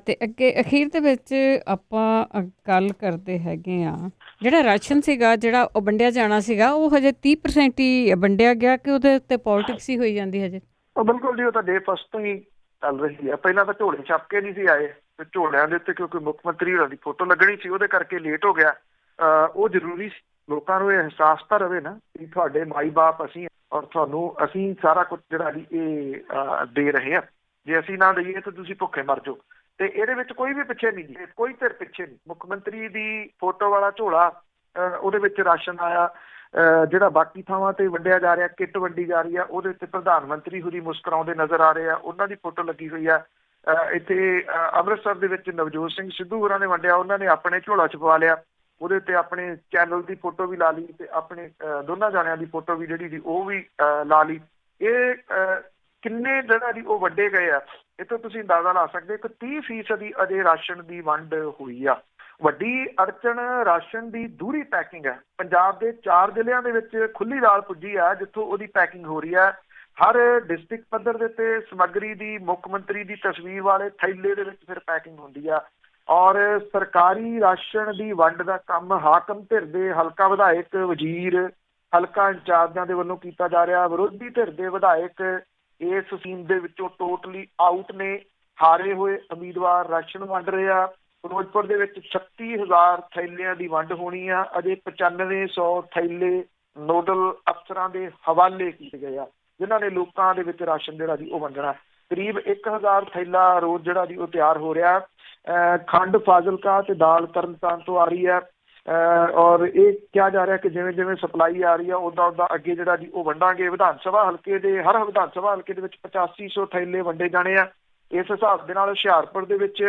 ਤੇ ਅੱਗੇ ਅਖੀਰ ਦੇ ਵਿੱਚ ਆਪਾਂ ਗੱਲ ਕਰਦੇ ਹੈਗੇ ਆ, ਜਿਹੜਾ ਰਾਸ਼ਨ ਸੀਗਾ ਜਿਹੜਾ ਉਹ ਵੰਡਿਆ ਜਾਣਾ ਸੀਗਾ, ਉਹ ਹਜੇ 30% ਹੀ ਵੰਡਿਆ ਗਿਆ ਕਿ ਉਹਦੇ ਉੱਤੇ ਪੋਲਿਟਿਕਸ ਹੀ ਹੋਈ ਜਾਂਦੀ ਹਜੇ? ਉਹ ਬਿਲਕੁਲ ਜੀ, ਉਹ ਤਾਂ ਡੇ ਫਸਟ ਤੋਂ ਹੀ ਚੱਲ ਰਹੀ ਹੈ। ਪਹਿਲਾਂ ਤਾਂ ਝੋਲੇ ਛਾਪ ਕੇ ਨਹੀਂ ਸੀ ਆਏ ਤੇ ਝੋਲਿਆਂ ਦੇ ਉੱਤੇ ਕਿਉਂਕਿ ਮੁੱਖ ਮੰਤਰੀ ਹੋਰਾਂ ਦੀ ਫੋਟੋ ਲੱਗਣੀ ਸੀ, ਉਹਦੇ ਕਰਕੇ ਲੇਟ ਹੋ ਗਿਆ। ਉਹ ਜ਼ਰੂਰੀ ਸੀ, ਲੋਕਾਂ ਨੂੰ ਇਹ ਅਹਿਸਾਸ ਤਾਂ ਰਵੇ ਨਾ ਕਿ ਤੁਹਾਡੇ ਮਾਈ ਬਾਪ ਅਸੀਂ ਔਰ ਤੁਹਾਨੂੰ ਅਸੀਂ ਸਾਰਾ ਕੁਝ ਜਿਹੜਾ ਜੀ ਇਹ ਦੇ ਰਹੇ ਹਾਂ। ਜੇ ਅਸੀਂ ਨਾ ਦਈਏ ਤਾਂ ਤੁਸੀਂ ਭੁੱਖੇ ਮਰ ਜਾਓ। ਤੇ ਇਹਦੇ ਵਿੱਚ ਕੋਈ ਵੀ ਪਿੱਛੇ ਨਹੀਂ ਜੀ, ਕੋਈ ਧਿਰ ਪਿੱਛੇ ਨਹੀਂ। ਮੁੱਖ ਮੰਤਰੀ ਦੀ ਫੋਟੋ ਵਾਲਾ ਝੋਲਾ, ਉਹਦੇ ਵਿੱਚ ਰਾਸ਼ਨ ਆਇਆ, ਜਿਹੜਾ ਬਾਕੀ ਥਾਵਾਂ ਤੇ ਵੰਡਿਆ ਜਾ ਰਿਹਾ, ਕਿੱਟ ਵੰਡੀ ਜਾ ਰਹੀ ਆ, ਉਹਦੇ ਉੱਤੇ ਪ੍ਰਧਾਨ ਮੰਤਰੀ ਹੋਰੀ ਮੁਸਕਰਾਉਂਦੇ ਨਜ਼ਰ ਆ ਰਹੇ ਆ, ਉਹਨਾਂ ਦੀ ਫੋਟੋ ਲੱਗੀ ਹੋਈ ਆ। ਇੱਥੇ ਅੰਮ੍ਰਿਤਸਰ ਦੇ ਵਿੱਚ ਨਵਜੋਤ ਸਿੰਘ ਸਿੱਧੂ ਹੋਰਾਂ ਨੇ ਵੰਡਿਆ, ਉਹਨਾਂ ਨੇ ਆਪਣੇ ਝੋਲਾ ਛਪਵਾ ਲਿਆ, ਉਹਦੇ ਉੱਤੇ ਆਪਣੇ ਚੈਨਲ ਦੀ ਫੋਟੋ ਵੀ ਲਾ ਲਈ ਤੇ ਆਪਣੇ ਦੋਨਾਂ ਜਾਣਿਆਂ ਦੀ ਫੋਟੋ ਵੀ ਜਿਹੜੀ ਸੀ ਉਹ ਵੀ ਲਾ ਲਈ। ਇਹ ਕਿੰਨੇ ਜਿਹੜਾ ਜੀ ਉਹ ਵੱਡੇ ਗਏ ਆ, ਇਹ ਤੋਂ ਤੁਸੀਂ ਅੰਦਾਜ਼ਾ ਲਾ ਸਕਦੇ ਕਿ 30% ਅਜੇ ਰਾਸ਼ਨ ਦੀ ਵੰਡ ਹੋਈ ਆ। ਵੱਡੀ ਅੜਚਣ ਰਾਸ਼ਨ ਦੀ ਦੂਰੀ ਪੈਕਿੰਗ ਹੈ। ਪੰਜਾਬ ਦੇ 4 ਜ਼ਿਲ੍ਹਿਆਂ ਦੇ ਵਿੱਚ ਖੁੱਲੀ ਦਾਲ ਪੁੱਜੀ ਆ ਜਿੱਥੋਂ ਉਹਦੀ ਪੈਕਿੰਗ ਹੋ ਰਹੀ ਹੈ। ਹਰ ਡਿਸਟ੍ਰਿਕਟ ਪੱਧਰ ਦੇ ਉੱਤੇ ਸਮੱਗਰੀ ਦੀ ਮੁੱਖ ਮੰਤਰੀ ਦੀ ਤਸਵੀਰ ਵਾਲੇ ਥੈਲੇ ਦੇ ਵਿੱਚ ਫਿਰ ਪੈਕਿੰਗ ਹੁੰਦੀ ਆ। ਔਰ ਸਰਕਾਰੀ ਰਾਸ਼ਨ ਦੀ ਵੰਡ ਦਾ ਕੰਮ ਹਾਕਮ ਧਿਰ ਦੇ ਹਲਕਾ ਵਿਧਾਇਕ, ਵਜ਼ੀਰ, ਹਲਕਾ ਇੰਚਾਰਜਾਂ ਦੇ ਵੱਲੋਂ ਕੀਤਾ ਜਾ ਰਿਹਾ। ਵਿਰੋਧੀ ਧਿਰ ਦੇ ਵਿਧਾਇਕ ਇਸ ਸਕੀਮ ਦੇ ਵਿੱਚੋਂ ਟੋਟਲੀ ਆਊਟ ਨੇ। ਹਾਰੇ ਹੋਏ ਉਮੀਦਵਾਰ ਰਾਸ਼ਨ ਵੰਡ ਰਹੇ ਆ। ਫਿਰੋਜ਼ਪੁਰ ਦੇ ਵਿੱਚ 36,000 ਥੈਲਿਆਂ ਦੀ ਵੰਡ ਹੋਣੀ ਆ। ਅਜੇ 9500 ਥੈਲੇ ਨੋਡਲ ਅਫਸਰਾਂ ਦੇ ਹਵਾਲੇ ਕੀਤੇ ਗਏ ਆ ਜਿਨ੍ਹਾਂ ਨੇ ਲੋਕਾਂ ਦੇ ਵਿੱਚ ਰਾਸ਼ਨ ਜਿਹੜਾ ਜੀ ਉਹ ਵੰਡਣਾ। ਕਰੀਬ 1000 ਥੈਲਾ ਰੋਜ਼ ਜਿਹੜਾ ਜੀ ਉਹ ਤਿਆਰ ਹੋ ਰਿਹਾ। ਖੰਡ ਫਾਜ਼ਿਲਕਾ ਤੇ ਦਾਲ ਤਰਨਤਾਰਨ ਤੋਂ ਆ ਰਹੀ ਹੈ। ਔਰ ਇਹ ਕਿਹਾ ਜਾ ਰਿਹਾ ਕਿ ਜਿਵੇਂ ਜਿਵੇਂ ਸਪਲਾਈ ਆ ਰਹੀ ਆ ਉੱਦਾਂ ਉੱਦਾਂ ਅੱਗੇ ਜਿਹੜਾ ਜੀ ਉਹ ਵੰਡਾਂਗੇ। ਵਿਧਾਨ ਸਭਾ ਹਲਕੇ ਦੇ ਹਰ ਵਿਧਾਨ ਸਭਾ ਹਲਕੇ ਦੇ ਵਿੱਚ 8500 ਥੈਲੇ ਵੰਡੇ ਜਾਣੇ ਆ। ਇਸ ਹਿਸਾਬ ਦੇ ਨਾਲ ਹੁਸ਼ਿਆਰਪੁਰ ਦੇ ਵਿੱਚ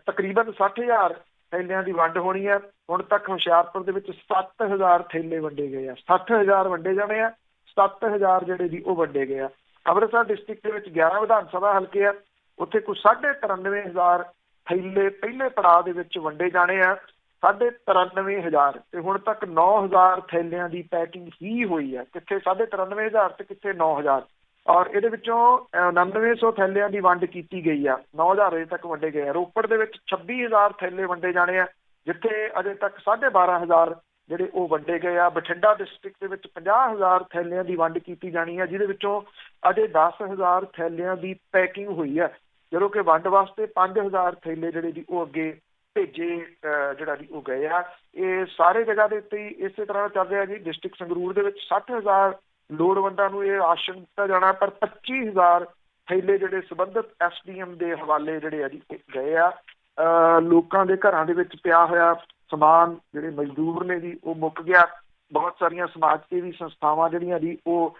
ਤਕਰੀਬਨ 60,000 ਥੈਲਿਆਂ ਦੀ ਵੰਡ ਹੋਣੀ ਹੈ। ਹੁਣ ਤੱਕ ਹੁਸ਼ਿਆਰਪੁਰ ਦੇ ਵਿੱਚ 7000 ਥੈਲੇ ਵੰਡੇ ਗਏ ਆ। 60,000 ਵੰਡੇ ਜਾਣੇ ਆ, 7000 ਜਿਹੜੇ ਜੀ ਉਹ ਵੰਡੇ ਗਏ ਆ। ਅੰਮ੍ਰਿਤਸਰ ਡਿਸਟ੍ਰਿਕਟ ਦੇ ਵਿੱਚ 11 ਵਿਧਾਨ ਸਭਾ ਹਲਕੇ ਆ, ਉੱਥੇ ਕੁਝ 93,500 ਥੈਲੇ ਪਹਿਲੇ ਪੜਾਅ ਦੇ ਵਿੱਚ ਵੰਡੇ ਜਾਣੇ ਆ। 93,500 ਤੇ ਹੁਣ ਤੱਕ 9,000 ਥੈਲਿਆਂ ਦੀ ਪੈਕਿੰਗ ਹੀ ਹੋਈ ਹੈ। ਕਿੱਥੇ 93,500 ਤੇ ਕਿੱਥੇ 9,000। ਔਰ ਇਹਦੇ ਵਿੱਚੋਂ 9900 ਥੈਲਿਆਂ ਦੀ ਵੰਡ ਕੀਤੀ ਗਈ ਆ। 9,000 ਅਜੇ ਤੱਕ ਵੰਡੇ ਗਏ ਆ। ਰੋਪੜ ਦੇ ਵਿੱਚ 26,000 ਥੈਲੇ ਵੰਡੇ ਜਾਣੇ ਆ ਜਿੱਥੇ ਅਜੇ ਤੱਕ 12,500 ਜਿਹੜੇ ਉਹ ਵੰਡੇ ਗਏ ਆ। ਬਠਿੰਡਾ ਡਿਸਟ੍ਰਿਕਟ ਦੇ ਵਿੱਚ 50,000 ਥੈਲਿਆਂ ਦੀ ਵੰਡ ਕੀਤੀ ਜਾਣੀ ਆ ਜਿਹਦੇ ਵਿੱਚੋਂ ਅਜੇ 10,000 ਥੈਲਿਆਂ ਦੀ ਪੈਕਿੰਗ ਹੋਈ ਹੈ, ਜਦੋਂ ਕਿ ਵੰਡ ਵਾਸਤੇ 5,000 ਥੈਲੇ ਜਿਹੜੇ ਜੀ ਉਹ ਅੱਗੇ ਭੇਜੇ ਜਿਹੜਾ ਜੀ ਉਹ ਗਏ ਆ। ਇਹ ਸਾਰੇ ਜਗ੍ਹਾ ਦੇ ਉੱਤੇ ਹੀ ਇਸੇ ਤਰ੍ਹਾਂ ਚੱਲ ਰਿਹਾ ਜੀ। ਡਿਸਟ੍ਰਿਕਟ ਸੰਗਰੂਰ ਦੇ ਵਿੱਚ 60,000 ਲੋੜਵੰਦਾਂ ਨੂੰ ਇਹ ਰਾਸ਼ਨ ਦਿੱਤਾ ਜਾਣਾ, ਪਰ 25,000 ਥੈਲੇ ਜਿਹੜੇ ਸੰਬੰਧਿਤ SDM ਦੇ ਹਵਾਲੇ ਜਿਹੜੇ ਆ ਜੀ ਗਏ ਆ। ਲੋਕਾਂ ਦੇ ਘਰਾਂ ਦੇ ਵਿੱਚ ਪਿਆ ਹੋਇਆ ਸਮਾਨ ਜਿਹੜੇ ਮਜ਼ਦੂਰ ਨੇ ਜੀ ਉਹ ਮੁੱਕ ਗਿਆ। ਬਹੁਤ ਸਾਰੀਆਂ ਸਮਾਜ ਸੇਵੀ ਸੰਸਥਾਵਾਂ ਜਿਹੜੀਆਂ ਜੀ ਉਹ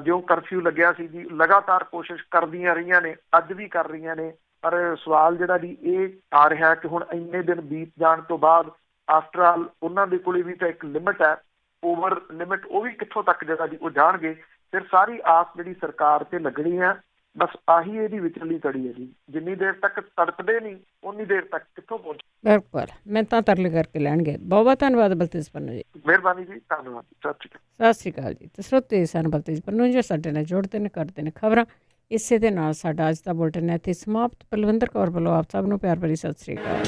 ਜਿਉਂ ਕਰਫਿਊ ਲੱਗਿਆ ਸੀ ਜੀ ਲਗਾਤਾਰ ਕੋਸ਼ਿਸ਼ ਕਰਦੀਆਂ ਰਹੀਆਂ ਨੇ, ਅੱਜ ਵੀ ਕਰ ਰਹੀਆਂ ਨੇ। ਪਰ ਸਵਾਲ ਜਿਹੜਾ ਜੀ ਇਹ ਆ ਰਿਹਾ ਕਿ ਹੁਣ ਇੰਨੇ ਦਿਨ ਬੀਤ ਜਾਣ ਤੋਂ ਬਾਅਦ ਆਫਟਰ ਆਲ ਉਹਨਾਂ ਦੇ ਕੋਲੇ ਵੀ ਤਾਂ ਇੱਕ ਲਿਮਿਟ ਹੈ, ਓਵਰ ਲਿਮਿਟ ਉਹ ਵੀ ਕਿੱਥੋਂ ਤੱਕ ਜਿਹੜਾ ਜੀ ਉਹ ਜਾਣਗੇ। ਫਿਰ ਸਾਰੀ ਆਸ ਜਿਹੜੀ ਸਰਕਾਰ ਤੇ ਲੱਗਣੀ ਹੈ। ਬਸ ਆਹੀ ਇਹਦੀ ਵਿਚਲੀ ਕੜੀ ਹੈ ਜੀ। ਜਿੰਨੀ ਦੇਰ ਤੱਕ ਤੜਪਦੇ ਨਹੀਂ ਉਨੀ ਦੇਰ ਤੱਕ ਕਿੱਥੋਂ ਪਹੁੰਚ। ਬਿਲਕੁਲ, ਮੈਂ ਤਾਂ ਤਰਲੇ ਕਰਕੇ ਲੈਣਗੇ। ਬਹੁਤ ਬਹੁਤ ਧੰਨਵਾਦ ਬਲਤੇਜ ਪੰਨੂ ਜੀ। ਮਿਹਰਬਾਨੀ ਜੀ, ਧੰਨਵਾਦ। ਸਤਿ ਸ਼੍ਰੀ ਅਕਾਲ ਜੀ। ਤੇ ਸਰੋਤੇ ਸਨ ਬਲਤੇਜ ਪੰਨੂ ਜੀ ਸਾਡੇ ਨਾਲ ਜੁੜਦੇ ਨੇ, ਕਰਦੇ ਨੇ ਖਬਰਾਂ। ਇਸੇ ਦੇ ਨਾਲ ਸਾਡਾ ਅੱਜ ਦਾ ਬੁਲਟਨ ਇੱਥੇ ਸਮਾਪਤ। ਬਲਵਿੰਦਰ ਕੌਰ ਵੱਲੋਂ ਆਪ ਸਭ ਨੂੰ ਪਿਆਰ ਭਰੀ ਸਤਿ ਸ਼੍ਰੀ ਅਕਾਲ।